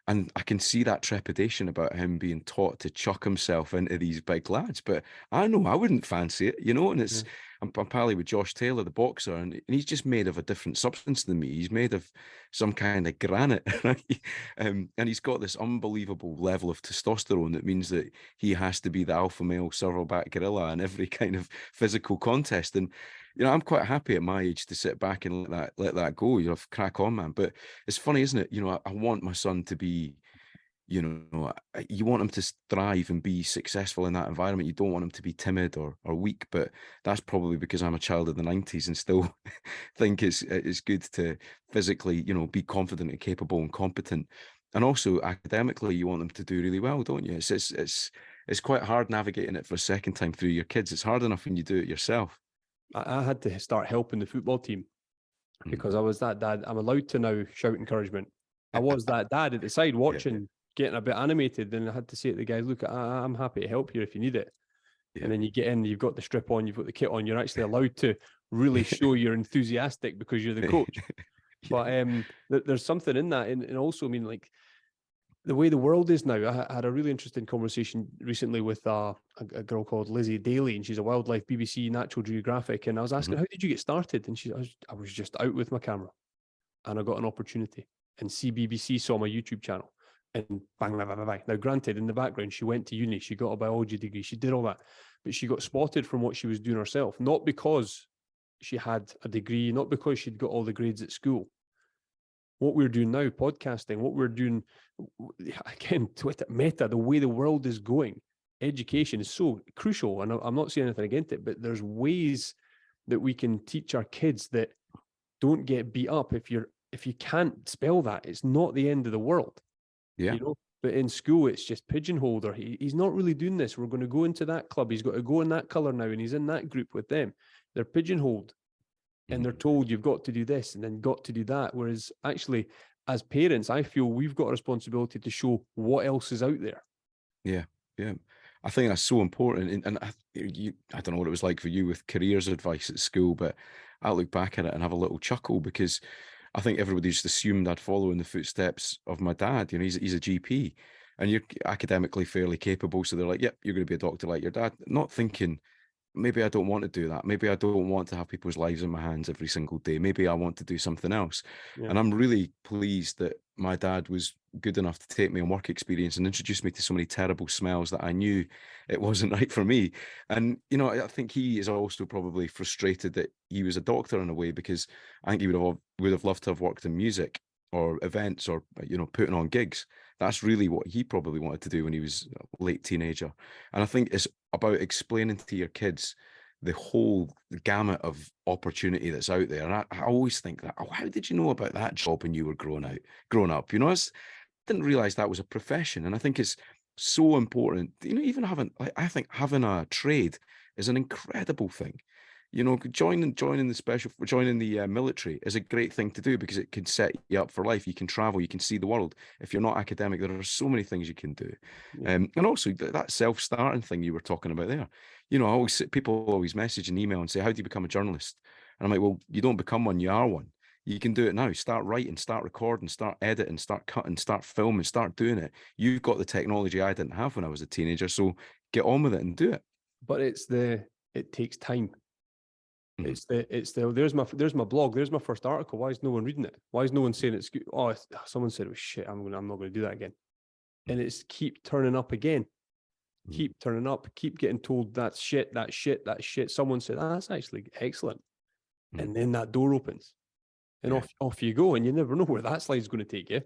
and I can see that trepidation about him being taught to chuck himself into these big lads. But I know I wouldn't fancy it, you know. And yeah. I'm pally with Josh Taylor, the boxer, and he's just made of a different substance than me. He's made of some kind of granite, right? And he's got this unbelievable level of testosterone that means that he has to be the alpha male silverback gorilla in every kind of physical contest. And I'm quite happy at my age to sit back and let that go. Crack on, man. But it's funny, isn't it? I want my son to be, you want him to thrive and be successful in that environment. You don't want him to be timid or weak. But that's probably because I'm a child of the 90s and still think it's good to physically, be confident and capable and competent. And also academically, you want them to do really well, don't you? It's quite hard navigating it for a second time through your kids. It's hard enough when you do it yourself. I had to start helping the football team because I was that dad. I'm allowed to now shout encouragement. I was that dad at the side watching, getting a bit animated. Then I had to say to the guys, look, I'm happy to help you if you need it. Yeah. And then you get in, you've got the strip on, you've got the kit on. You're actually allowed to really show you're enthusiastic because you're the coach. But there's something in that. And also, I mean, like, the way the world is now, I had a really interesting conversation recently with a girl called Lizzie Daly, and she's a wildlife BBC Natural Geographic. And I was asking, how did you get started? And I was just out with my camera and I got an opportunity. And CBBC saw my YouTube channel and bang, bang, bang, bang. Now, granted, in the background, she went to uni, she got a biology degree, she did all that, but she got spotted from what she was doing herself, not because she had a degree, not because she'd got all the grades at school. What we're doing now, podcasting, what we're doing, again, Twitter, Meta, the way the world is going, education is so crucial. And I'm not saying anything against it, but there's ways that we can teach our kids that don't get beat up. If you can't spell that, it's not the end of the world. Yeah. But in school, it's just pigeonholed, or he's not really doing this. We're going to go into that club. He's got to go in that color now, and he's in that group with them. They're pigeonholed. And they're told you've got to do this and then got to do that. Whereas actually, as parents, I feel we've got a responsibility to show what else is out there. Yeah, yeah. I think that's so important. And I don't know what it was like for you with careers advice at school, but I look back at it and have a little chuckle because I think everybody just assumed I'd follow in the footsteps of my dad. He's a GP and you're academically fairly capable. So they're like, yep, you're going to be a doctor like your dad. Not thinking, maybe I don't want to do that. Maybe I don't want to have people's lives in my hands every single day. Maybe I want to do something else. Yeah. And I'm really pleased that my dad was good enough to take me on work experience and introduce me to so many terrible smells that I knew it wasn't right for me. And, I think he is also probably frustrated that he was a doctor in a way, because I think he would have loved to have worked in music or events or, putting on gigs. That's really what he probably wanted to do when he was a late teenager. And I think it's about explaining to your kids the whole gamut of opportunity that's out there. And I always think that, how did you know about that job when you were growing up? I didn't realize that was a profession. And I think it's so important, even I think having a trade is an incredible thing. Joining the military is a great thing to do because it can set you up for life. You can travel, you can see the world. If you're not academic, there are so many things you can do. Yeah. And also that self-starting thing you were talking about there. People always message and email and say, how do you become a journalist? And I'm like, well, you don't become one, you are one. You can do it now. Start writing, start recording, start editing, start cutting, start filming, start doing it. You've got the technology I didn't have when I was a teenager. So get on with it and do it. But it takes time. There's my blog, there's my first article. Why is no one reading it? Why is no one saying it's good? Oh, someone said it was shit. I'm not going to do that again. And it's keep turning up again. Keep turning up, keep getting told that's shit, that's shit, that's shit. Someone said, that's actually excellent. And then that door opens. And off you go, and you never know where that slide's going to take you.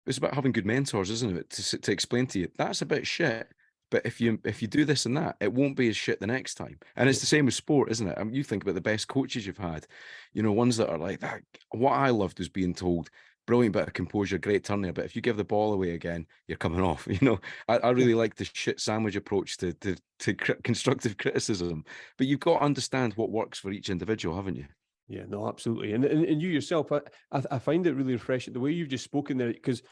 It's about having good mentors, isn't it? To explain to you, that's a bit shit, But if you do this and that, it won't be as shit the next time. And it's the same with sport, isn't it? I mean, you think about the best coaches you've had, you know, ones that are like that. What I loved was being told, brilliant bit of composure, great turn there, but if you give the ball away again, you're coming off. You know, I really like the shit sandwich approach to constructive criticism. But you've got to understand what works for each individual, haven't you? Yeah, no, absolutely. And you yourself, I find it really refreshing the way you've just spoken there, because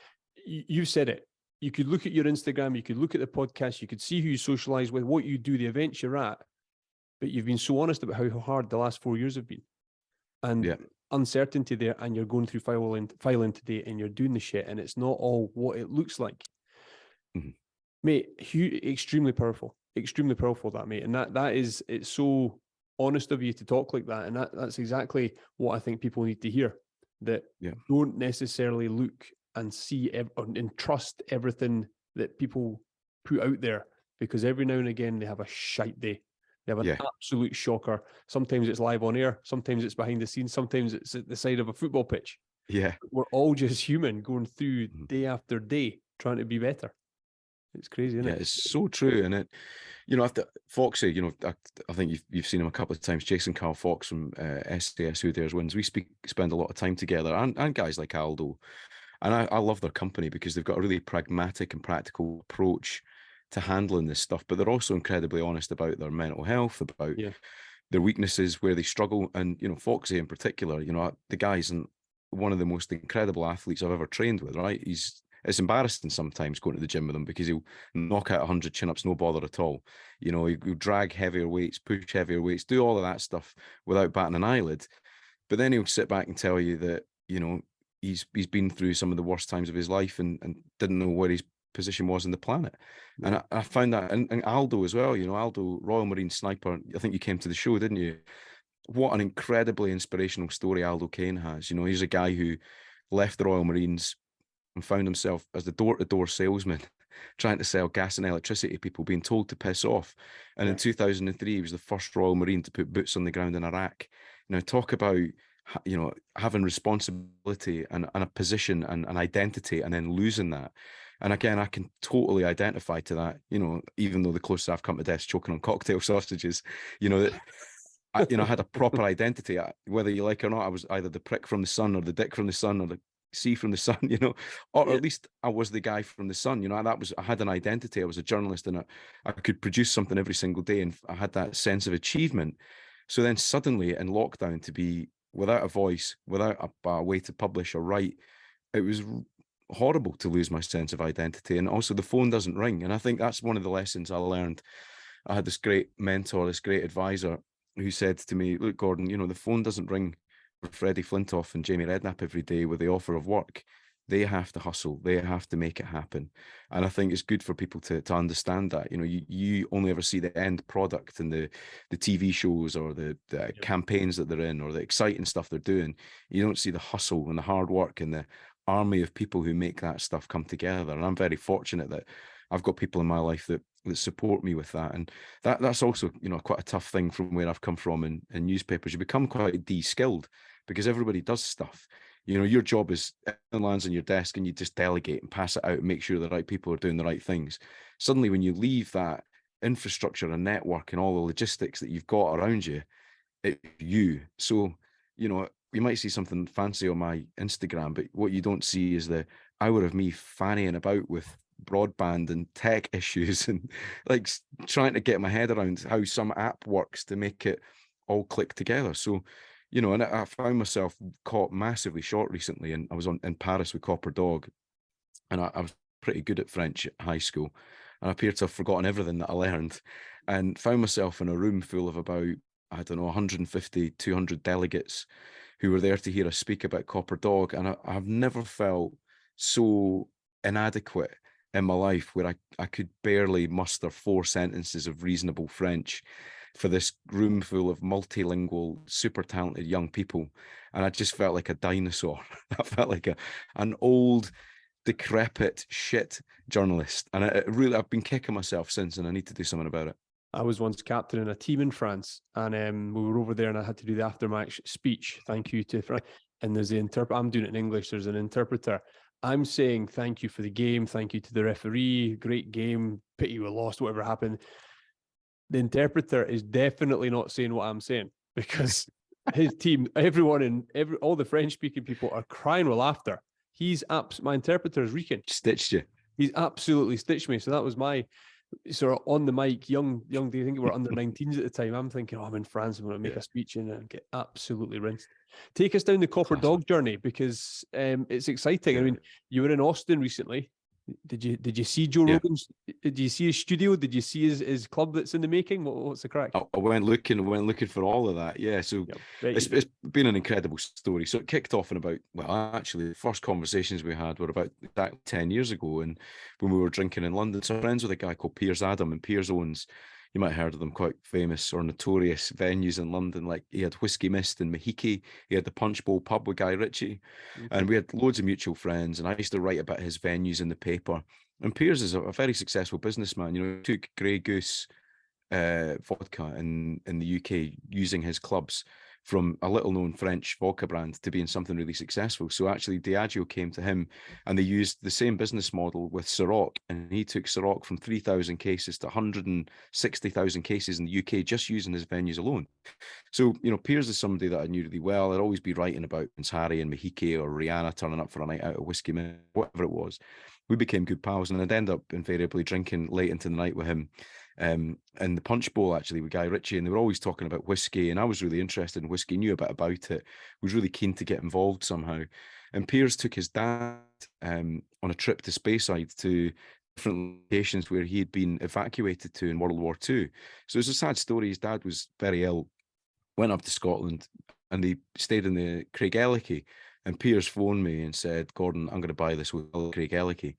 you've said it. You could look at your Instagram, you could look at the podcast, you could see who you socialize with, what you do, the events you're at, but you've been so honest about how hard the last 4 years have been, and Yeah. uncertainty there, and you're going through filing today, and you're doing the shit, and it's not all what it looks like. Mhm. Mate, extremely powerful, that, mate, and that is, it's so honest of you to talk like that, and that's exactly what I think people need to hear. That Yeah. don't necessarily look and see and trust everything that people put out there, because every now and again they have a shite day. They have an absolute shocker. Sometimes it's live on air, sometimes it's behind the scenes, sometimes it's at the side of a football pitch. Yeah. We're all just human going through day after day trying to be better. It's crazy, isn't it? Yeah, it's so true. And it, you know, after Foxy, you know, I think you've seen him a couple of times. Jason Carl Fox from SDS Who Dares Wins. We spend a lot of time together, and guys like Aldo. And I love their company because they've got a really pragmatic and practical approach to handling this stuff. But they're also incredibly honest about their mental health, about their weaknesses, where they struggle. And, you know, Foxy in particular, you know, the guy's one of the most incredible athletes I've ever trained with, right? It's embarrassing sometimes going to the gym with him because he'll knock out 100 chin-ups, no bother at all. You know, he'll drag heavier weights, push heavier weights, do all of that stuff without batting an eyelid. But then he'll sit back and tell you that, you know, he's been through some of the worst times of his life and didn't know where his position was in the planet. Yeah. And I found that, and Aldo as well, you know, Aldo, Royal Marine sniper, I think you came to the show, didn't you? What an incredibly inspirational story Aldo Kane has. You know, he's a guy who left the Royal Marines and found himself as the door-to-door salesman trying to sell gas and electricity to people, being told to piss off. And in 2003, he was the first Royal Marine to put boots on the ground in Iraq. Now, talk about, you know, having responsibility and a position and an identity and then losing that. And again, I can totally identify to that, you know, even though the closest I've come to death choking on cocktail sausages, you know, that I had a proper identity. Whether you like it or not, I was either the prick from the Sun or the dick from the Sun or the C from the Sun, you know, or at least I was the guy from the Sun, you know. I had an identity. I was a journalist, and I could produce something every single day, and I had that sense of achievement. So then suddenly in lockdown, to be without a voice, without a way to publish or write, it was horrible to lose my sense of identity. And also the phone doesn't ring. And I think that's one of the lessons I learned. I had this great mentor, this great advisor who said to me, look, Gordon, you know, the phone doesn't ring for Freddie Flintoff and Jamie Redknapp every day with the offer of work. They have to hustle. They have to make it happen. And I think it's good for people to understand that. You know, you only ever see the end product and the TV shows or the campaigns that they're in or the exciting stuff they're doing. You don't see the hustle and the hard work and the army of people who make that stuff come together. And I'm very fortunate that I've got people in my life that support me with that. And that's also, you know, quite a tough thing from where I've come from in newspapers. You become quite de-skilled because everybody does stuff. You know, your job is it lands on your desk and you just delegate and pass it out and make sure the right people are doing the right things. Suddenly, when you leave that infrastructure and network and all the logistics that you've got around you, it's you. So, you know, you might see something fancy on my Instagram, but what you don't see is the hour of me fannying about with broadband and tech issues and like trying to get my head around how some app works to make it all click together. So, you know, and I found myself caught massively short recently, and I was in Paris with Copper Dog, and I was pretty good at French at high school, and I appeared to have forgotten everything that I learned, and found myself in a room full of about, I don't know, 150, 200 delegates who were there to hear us speak about Copper Dog, and I've never felt so inadequate in my life where I could barely muster 4 sentences of reasonable French for this room full of multilingual, super talented young people. And I just felt like a dinosaur. I felt like an old, decrepit shit journalist. And I've been kicking myself since, and I need to do something about it. I was once captain in a team in France, and we were over there, and I had to do the after-match speech. Thank you to France. and there's the interpreter. I'm doing it in English. There's an interpreter. I'm saying thank you for the game. Thank you to the referee. Great game. Pity we lost, whatever happened. The interpreter is definitely not saying what I'm saying, because his team, everyone and all the French speaking people are crying with laughter. My interpreter is reeking. Stitched you. He's absolutely stitched me. So that was my sort of on the mic, young. Do you think we were under 19s at the time? I'm thinking, oh, I'm in France. I'm going to make a speech and get absolutely rinsed. Take us down the Copper Dog journey, because it's exciting. I mean, you were in Austin recently. Did you see Joe Rogan's? Did you see his studio? Did you see his club that's in the making? What's the crack? I went looking for all of that. Yeah, so it's been an incredible story. So it kicked off in about, well, actually, the first conversations we had were about 10 years ago, and when we were drinking in London. So I'm friends with a guy called Piers Adam, and Piers owns, you might have heard of them, quite famous or notorious venues in London. Like he had Whiskey Mist in Mahiki, he had the Punch Bowl pub with Guy Ritchie, and we had loads of mutual friends. And I used to write about his venues in the paper. And Piers is a very successful businessman. You know, he took Grey Goose vodka in the UK using his clubs from a little known French vodka brand to being something really successful. So actually Diageo came to him and they used the same business model with Ciroc, and he took Ciroc from 3,000 cases to 160,000 cases in the UK just using his venues alone. So, you know, Piers is somebody that I knew really well. I'd always be writing about Prince Harry and Mahiki or Rihanna turning up for a night out of Whiskey, whatever it was. We became good pals, and I'd end up invariably drinking late into the night with him. And the Punch Bowl, actually, with Guy Ritchie, and they were always talking about whiskey, and I was really interested in whiskey, knew a bit about it, was really keen to get involved somehow. And Piers took his dad on a trip to Speyside to different locations where he had been evacuated to in World War II. So it's a sad story. His dad was very ill, went up to Scotland, and they stayed in the Craigellachie. And Piers phoned me and said, Gordon, I'm going to buy this hotel, Craigellachie.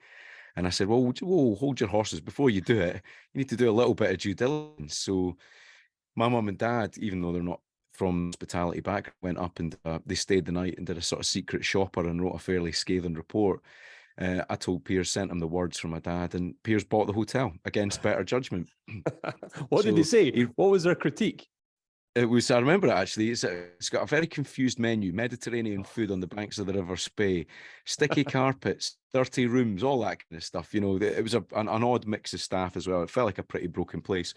And I said, well, whoa, hold your horses. Before you do it, you need to do a little bit of due diligence. So my mum and dad, even though they're not from hospitality background, went up and they stayed the night and did a sort of secret shopper and wrote a fairly scathing report. I told Piers, sent him the words from my dad, and Piers bought the hotel against better judgment. What did he say? What was their critique? It was, I remember it actually. It's got a very confused menu: Mediterranean food on the banks of the River Spey, sticky carpets, 30 rooms, all that kind of stuff. You know, it was an odd mix of staff as well. It felt like a pretty broken place.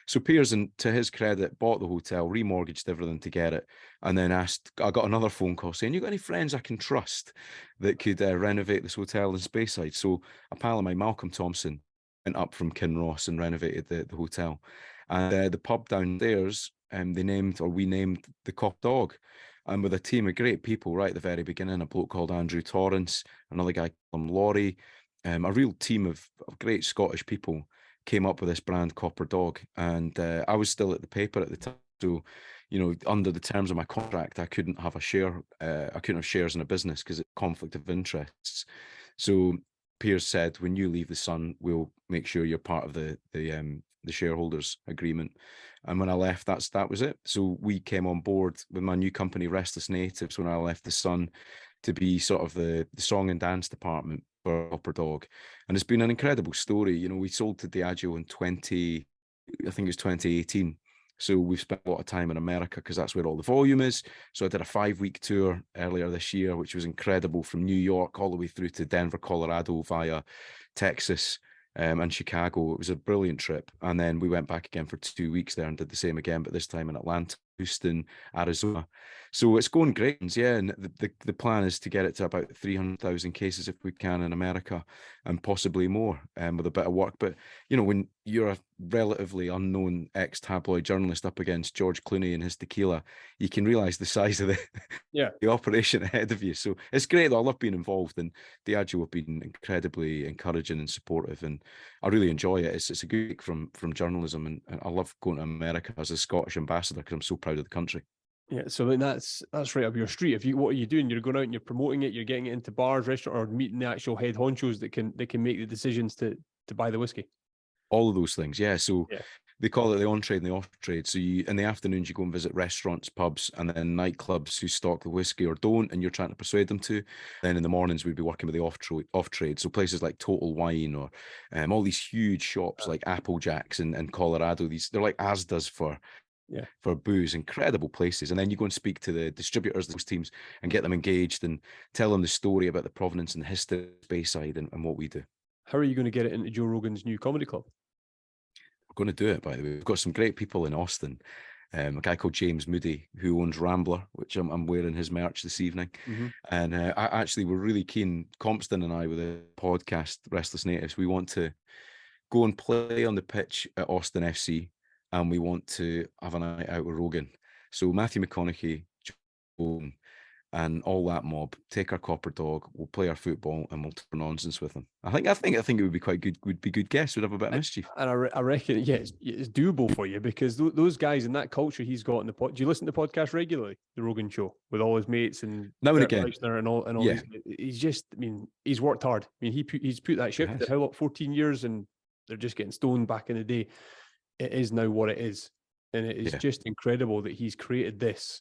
So Piers, and to his credit, bought the hotel, remortgaged everything to get it, and then I got another phone call saying, you got any friends I can trust that could renovate this hotel in Speyside? So a pal of mine, Malcolm Thompson, went up from Kinross and renovated the hotel. And the pub downstairs, we named the Cop Dog, and with a team of great people right at the very beginning, a bloke called Andrew Torrance, another guy called Laurie, a real team of great Scottish people came up with this brand Copper Dog. And I was still at the paper at the time, so you know, under the terms of my contract, I couldn't have a share. I couldn't have shares in a business because it's conflict of interests. So Piers said, when you leave the Sun, we'll make sure you're part of the shareholders agreement. And when I left, that was it. So we came on board with my new company, Restless Natives, when I left the Sun, to be sort of the song and dance department for Copper Dog. And it's been an incredible story. You know, we sold to Diageo in 2018. So we've spent a lot of time in America because that's where all the volume is. So I did a 5-week tour earlier this year, which was incredible, from New York all the way through to Denver, Colorado, via Texas, and Chicago. It was a brilliant trip. And then we went back again for 2 weeks there and did the same again, but this time in Atlanta, Houston, Arizona. So it's going great. Yeah, and the plan is to get it to about 300,000 cases if we can in America, and possibly more, with a bit of work. But you know, when you're a relatively unknown ex-tabloid journalist up against George Clooney and his tequila, you can realize the size of the operation ahead of you. So it's great though. I love being involved, and Diageo have been incredibly encouraging and supportive, and I really enjoy it. It's a good week from journalism, and I love going to America as a Scottish ambassador because I'm so proud of the country. Yeah, so I mean, that's right up your street. What are you doing? You're going out and you're promoting it. You're getting it into bars, restaurants, or meeting the actual head honchos that can make the decisions to buy the whiskey. All of those things, yeah. So they call it the on-trade and the off-trade. So you, in the afternoons, you go and visit restaurants, pubs, and then nightclubs who stock the whiskey or don't, and you're trying to persuade them to. Then in the mornings, we'd be working with the off-trade. So places like Total Wine, or all these huge shops like Applejacks in Colorado. They're like Asda's for Yeah. for booze, incredible places. And then you go and speak to the distributors, those teams, and get them engaged and tell them the story about the provenance and the history of Bayside and what we do. How are you going to get it into Joe Rogan's new comedy club? We're going to do it, by the way. We've got some great people in Austin. A guy called James Moody, who owns Rambler, which I'm wearing his merch this evening. Mm-hmm. And we're really keen, Compston and I, with the podcast Restless Natives, we want to go and play on the pitch at Austin FC, and we want to have a night out with Rogan. So Matthew McConaughey, Joe, and all that mob, take our copper dog, we'll play our football, and we'll talk nonsense with them. I think it would be quite good. Would be good guests. Would have a bit of mischief. And I reckon, yeah, it's doable for you, because those guys and that culture he's got in the pod. Do you listen to the podcast regularly? The Rogan Show with all his mates and Now and again, and all yeah. He's just, I mean, he's worked hard. I mean, he's put that shift to how long, 14 years, and they're just getting stoned back in the day. It is now what it is, and it is just incredible that he's created this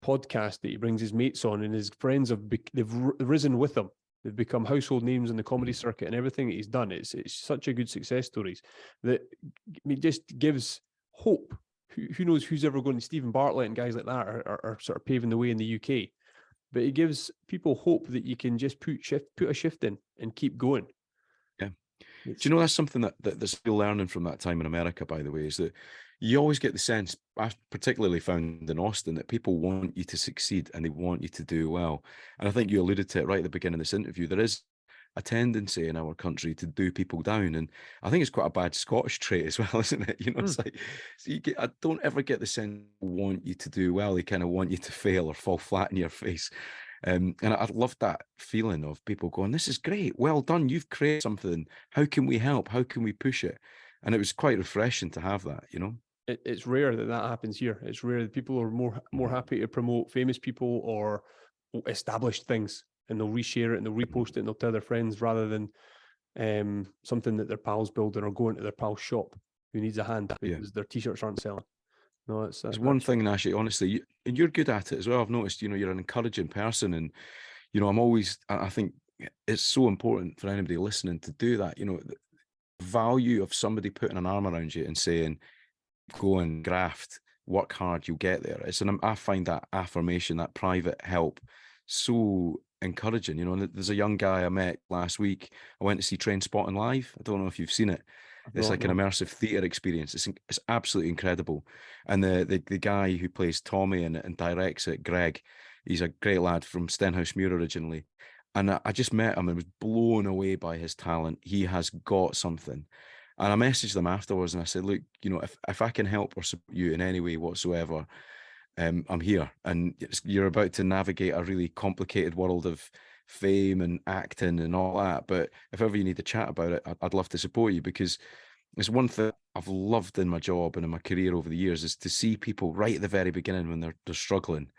podcast that he brings his mates on, and his friends they've risen with him. They've become household names in the comedy circuit, and everything that he's done. It's such a good success stories that, I mean, just gives hope. Who knows who's ever going to, Stephen Bartlett and guys like that are sort of paving the way in the UK. But it gives people hope that you can just put a shift in and keep going. Yeah. Do you know, that's something that's still learning from that time in America, by the way, is that you always get the sense, I've particularly found in Austin, that people want you to succeed and they want you to do well. And I think you alluded to it right at the beginning of this interview. There is a tendency in our country to do people down. And I think it's quite a bad Scottish trait as well, isn't it? You know, it's like, so I don't ever get the sense they want you to do well. They kind of want you to fail or fall flat in your face. And I love that feeling of people going, this is great, well done, you've created something, how can we help, how can we push it? And it was quite refreshing to have that, you know. It's rare that happens here. It's rare that people are more happy to promote famous people or established things, and they'll reshare it and they'll repost it and they'll tell their friends, rather than something that their pals building or going to their pal's shop who needs a hand because their t-shirts aren't selling. No, it's one thing, Nashy, honestly, and you're good at it as well. I've noticed, you know, you're an encouraging person, and, you know, I think it's so important for anybody listening to do that. You know, the value of somebody putting an arm around you and saying, go and graft, work hard, you'll get there. I find that affirmation, that private help, so encouraging. You know, and there's a young guy I met last week. I went to see Trainspotting live. I don't know if you've seen it. It's like an immersive theatre experience. It's absolutely incredible. And the guy who plays Tommy and directs it, Greg, he's a great lad from Stenhousemuir originally. And I just met him and was blown away by his talent. He has got something. And I messaged them afterwards and I said, look, you know, if I can help or support you in any way whatsoever, I'm here. And you're about to navigate a really complicated world of fame and acting and all that. But if ever you need to chat about it, I'd love to support you, because it's one thing I've loved in my job and in my career over the years, is to see people right at the very beginning when they're struggling,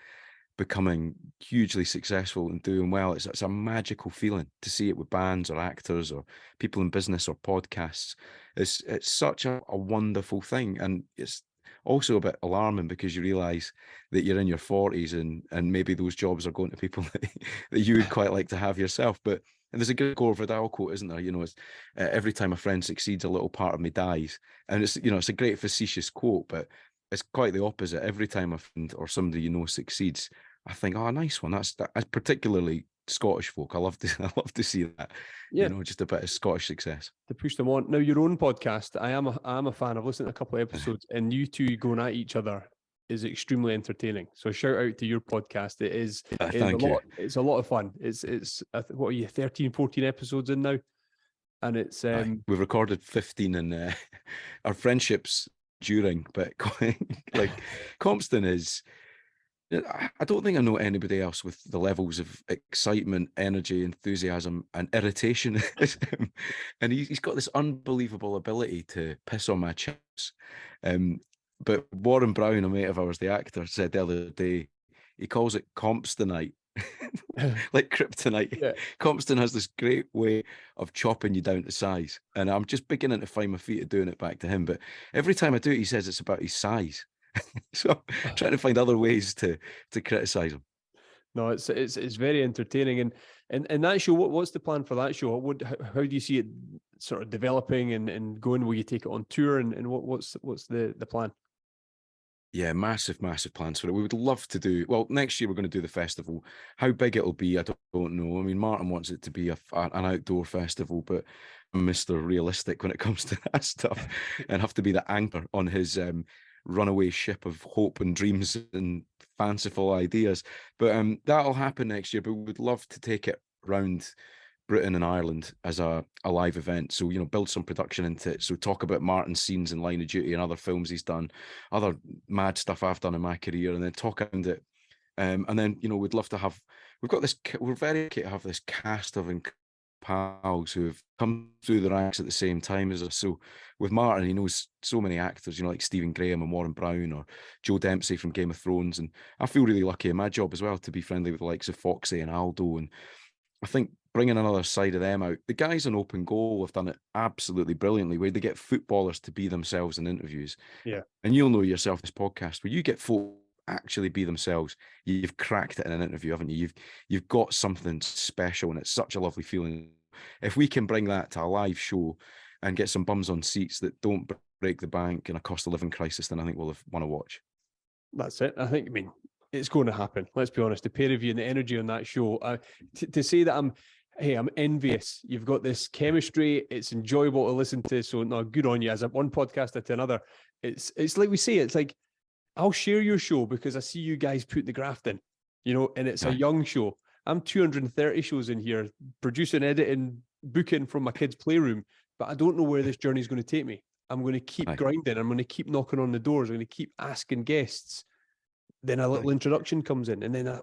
becoming hugely successful and doing well. It's a magical feeling to see it with bands or actors or people in business or podcasts. It's such a wonderful thing. And it's also a bit alarming, because you realize that you're in your 40s and maybe those jobs are going to people that you would quite like to have yourself. But there's a good Gore Vidal quote, isn't there? You know, it's every time a friend succeeds, a little part of me dies. And it's, you know, it's a great facetious quote, but it's quite the opposite. Every time a friend or somebody you know succeeds, I think, oh, a nice one. That's particularly Scottish folk. I love to see that. Yeah. You know, just a bit of Scottish success. To push them on. Now, your own podcast, I am a fan. I've listened to a couple of episodes, and you two going at each other is extremely entertaining. So shout out to your podcast. It's a lot of fun. It's what are you, 13, 14 episodes in now? And it's we've recorded 15, and our friendships during, but like Compston is, I don't think I know anybody else with the levels of excitement, energy, enthusiasm, and irritation as him. And he's got this unbelievable ability to piss on my chips. But Warren Brown, a mate of ours, the actor, said the other day, he calls it Compstonite, like kryptonite. Yeah. Compston has this great way of chopping you down to size. And I'm just beginning to find my feet at doing it back to him. But every time I do it, he says it's about his size. So I'm trying to find other ways to criticize him. No, it's very entertaining. And that show, what's the plan for that show? How do you see it sort of developing and going? Will you take it on tour? And what's the plan? Yeah, massive, massive plans for it. We would love to do, well, next year we're going to do the festival. How big it'll be, I don't know. I mean, Martin wants it to be an outdoor festival, but I'm Mr. Realistic when it comes to that stuff and have to be the anchor on his runaway ship of hope and dreams and fanciful ideas. But that'll happen next year, but we would love to take it round Britain and Ireland as a live event. So, build some production into it. So talk about Martin's scenes in Line of Duty and other films he's done, other mad stuff I've done in my career, and then talk around it. And then, we'd love to have, we're very lucky to have this cast of pals who have come through the ranks at the same time as us. So with Martin, he knows so many actors, like Stephen Graham and Warren Brown or Joe Dempsey from Game of Thrones. And I feel really lucky in my job as well to be friendly with the likes of Foxy and Aldo. And I think bringing another side of them out, the guys on Open Goal have done it absolutely brilliantly, where they get footballers to be themselves in interviews. Yeah. And you'll know yourself, this podcast, where you get folk actually be themselves, you've cracked it in an interview, haven't you? You've got something special, and it's such a lovely feeling. If we can bring that to a live show and get some bums on seats that don't break the bank in a cost of living crisis, then I think we'll have won a watch. That's it. I mean, it's going to happen. Let's be honest. The pair of you and the energy on that show. To say that I'm envious. You've got this chemistry. It's enjoyable to listen to. So no, good on you. As one podcaster to another, it's like we say. It's like I'll share your show because I see you guys put the graft in, and it's a young show. I'm 230 shows in here, producing, editing, booking from my kids' playroom, but I don't know where this journey is going to take me. I'm going to keep grinding. I'm going to keep knocking on the doors. I'm going to keep asking guests. Then a little introduction comes in, and then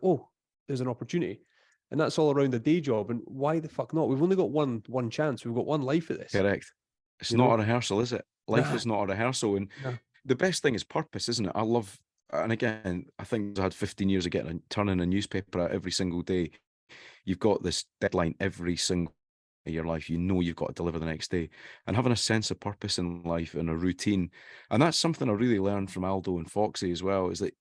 there's an opportunity, and that's all around the day job. And why the fuck not? We've only got one chance. We've got one life at this. Correct. It's not a rehearsal, is it? Life is not a rehearsal, and the best thing is purpose, isn't it? I love, and again, I think I had 15 years of turning a newspaper out every single day. You've got this deadline every single of your life. You've got to deliver the next day, and having a sense of purpose in life and a routine, and that's something I really learned from Aldo and Foxy as well. Is that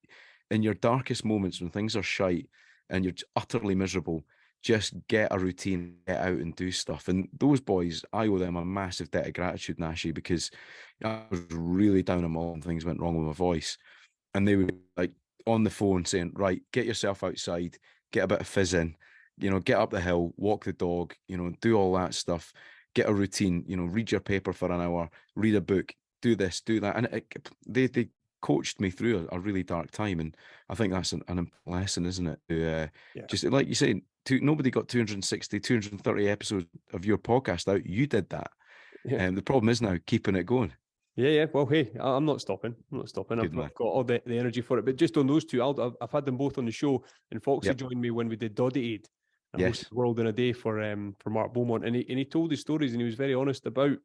in your darkest moments when things are shite and you're utterly miserable, just get a routine, get out and do stuff. And those boys, I owe them a massive debt of gratitude, Nashy, because I was really down on my own, things went wrong with my voice. And they were like on the phone saying, right, get yourself outside, get a bit of fizz in, get up the hill, walk the dog, do all that stuff, get a routine, read your paper for an hour, read a book, do this, do that. And they coached me through a really dark time, and I think that's an lesson, isn't it? Just like you say, nobody got 260, 230 episodes of your podcast out. You did that. And the problem is now keeping it going. Yeah. Well, hey, I'm not stopping. I've got all the energy for it. But just on those two, I've had them both on the show, and Foxy joined me when we did Doddy Aid. I hosted World in a Day for Mark Beaumont, and he told his stories, and he was very honest about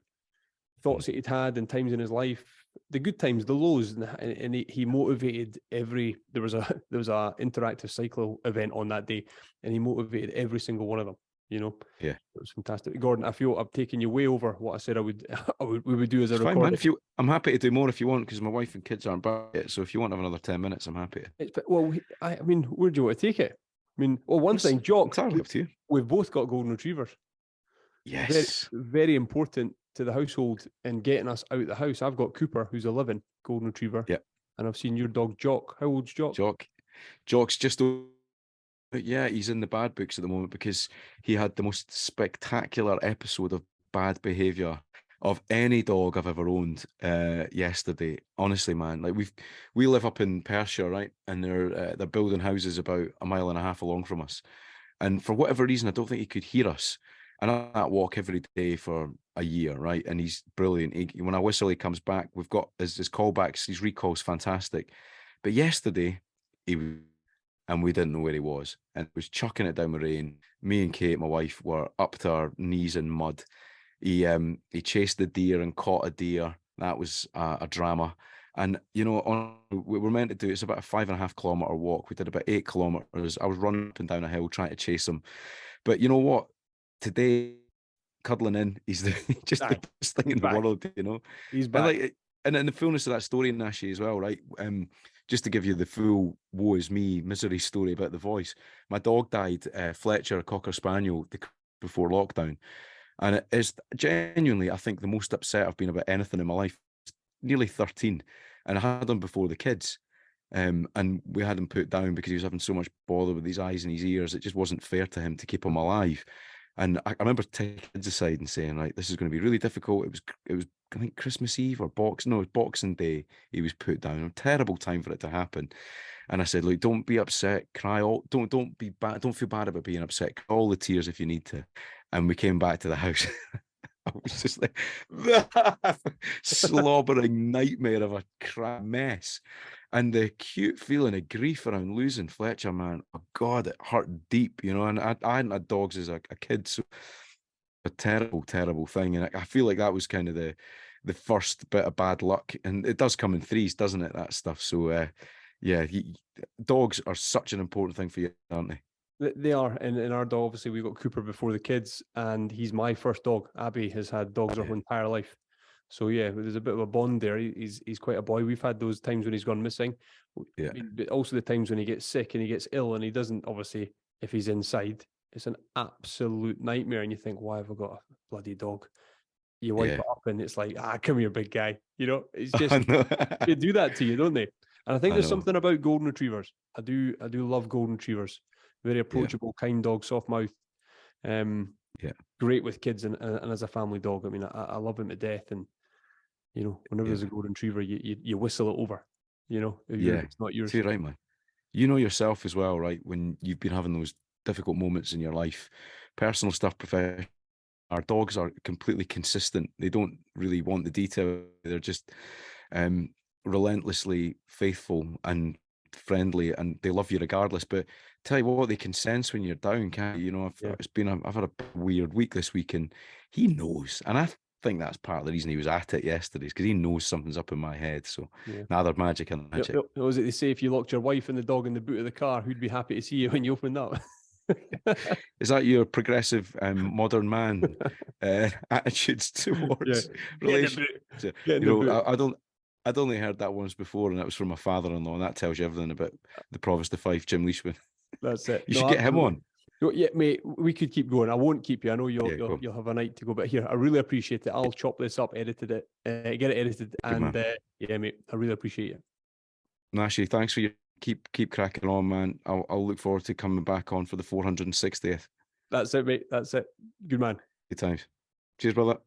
thoughts that he'd had and times in his life, the good times, the lows, and he motivated there was a interactive cycle event on that day, and he motivated every single one of them. It was fantastic. Gordon, I feel I've taken you way over what I said we would do as a recording. Fine, man. I'm happy to do more if you want, because my wife and kids aren't back yet. So if you want to have another 10 minutes, I'm happy. I mean, where do you want to take it? I mean, one thing, Jock, entirely up to you. We've both got golden retrievers. Yes. Very, very important to the household in getting us out of the house. I've got Cooper, who's 11, golden retriever. Yeah. And I've seen your dog, Jock. How old's Jock? Jock's just... Yeah, he's in the bad books at the moment because he had the most spectacular episode of bad behavior of any dog I've ever owned yesterday. Honestly, man, like we live up in Perthshire, right? And they're building houses about a mile and a half along from us. And for whatever reason, I don't think he could hear us. And I walk every day for a year, right? And he's brilliant. When I whistle, he comes back. We've got his callbacks, his recalls, fantastic. But yesterday, and we didn't know where he was, and it was chucking it down the rain. Me and Kate, my wife, were up to our knees in mud. He chased the deer and caught a deer. That was a drama. And we were meant to do, it's about a 5.5 kilometer walk. We did about 8 kilometers. I was running up and down a hill trying to chase him. But you know what? Today, cuddling in, he's just the best thing in the world. He's back. And in the fullness of that story, Nashy, as well, right? Just to give you the full woe is me misery story about the voice. My dog died, Fletcher, a Cocker Spaniel, before lockdown. And it is genuinely, I think, the most upset I've been about anything in my life. Nearly 13. And I had him before the kids. And we had him put down because he was having so much bother with his eyes and his ears. It just wasn't fair to him to keep him alive. And I remember taking kids aside and saying, right, this is going to be really difficult. It was I think Christmas Eve or it was Boxing Day. He was put down. A terrible time for it to happen. And I said, look, don't be upset. Cry all. Don't be bad. Don't feel bad about being upset. Cry all the tears if you need to. And we came back to the house. I was just like slobbering nightmare of a crap mess. And the acute feeling of grief around losing Fletcher, man, oh God, it hurt deep, you know. And I hadn't had dogs as a kid, so a terrible, terrible thing. And I feel like that was kind of the first bit of bad luck. And it does come in threes, doesn't it? That stuff. So yeah, dogs are such an important thing for you, aren't they? They are, and in our dog, obviously, we got Cooper before the kids, and he's my first dog. Abby has had dogs her whole entire life, so yeah, there's a bit of a bond there. He's quite a boy. We've had those times when he's gone missing, Yeah. I mean, but also the times when he gets sick and he gets ill, and he doesn't. Obviously, if he's inside, it's an absolute nightmare. And you think, why have I got a bloody dog? You wipe Yeah. it up, and it's like, come here, big guy. You know, it's I just know. they do that to you, don't they? And I think I there's know. something about golden retrievers. I do love golden retrievers. Very approachable, kind dog, soft mouth. Yeah. Great with kids and as a family dog. I mean, I love him to death. And you know, whenever Yeah. there's a golden retriever, you whistle it over. You know, even Yeah. if it's not yours. Too right, man. You know yourself as well, right? When you've been having those difficult moments in your life, personal stuff, professional. Our dogs are completely consistent. They don't really want the detail. They're just relentlessly faithful and friendly, and they love you regardless. But tell you what, they can sense when you're down, can't you? You know, Yeah. I've had a weird week this week, and he knows. And I think that's part of the reason he was at it yesterday, is because he knows something's up in my head. So Yeah. neither magic and magic. Was it they say if you locked your wife and the dog in the boot of the car, who'd be happy to see you when you opened up? Is that your progressive modern man attitudes towards relationships? You know, I'd only heard that once before, and that was from my father-in-law, and that tells you everything about the Provost of Fife, Jim Leishman. That's it. You should get him on. Yeah, mate, we could keep going. I won't keep you. I know Yeah, you'll have a night to go, but here, I really appreciate it. I'll chop this up, get it edited, and yeah, mate, I really appreciate it. Nashy, thanks for your keep cracking on, man. I'll look forward to coming back on for the 460th. That's it, mate. That's it. Good man. Good times. Cheers, brother.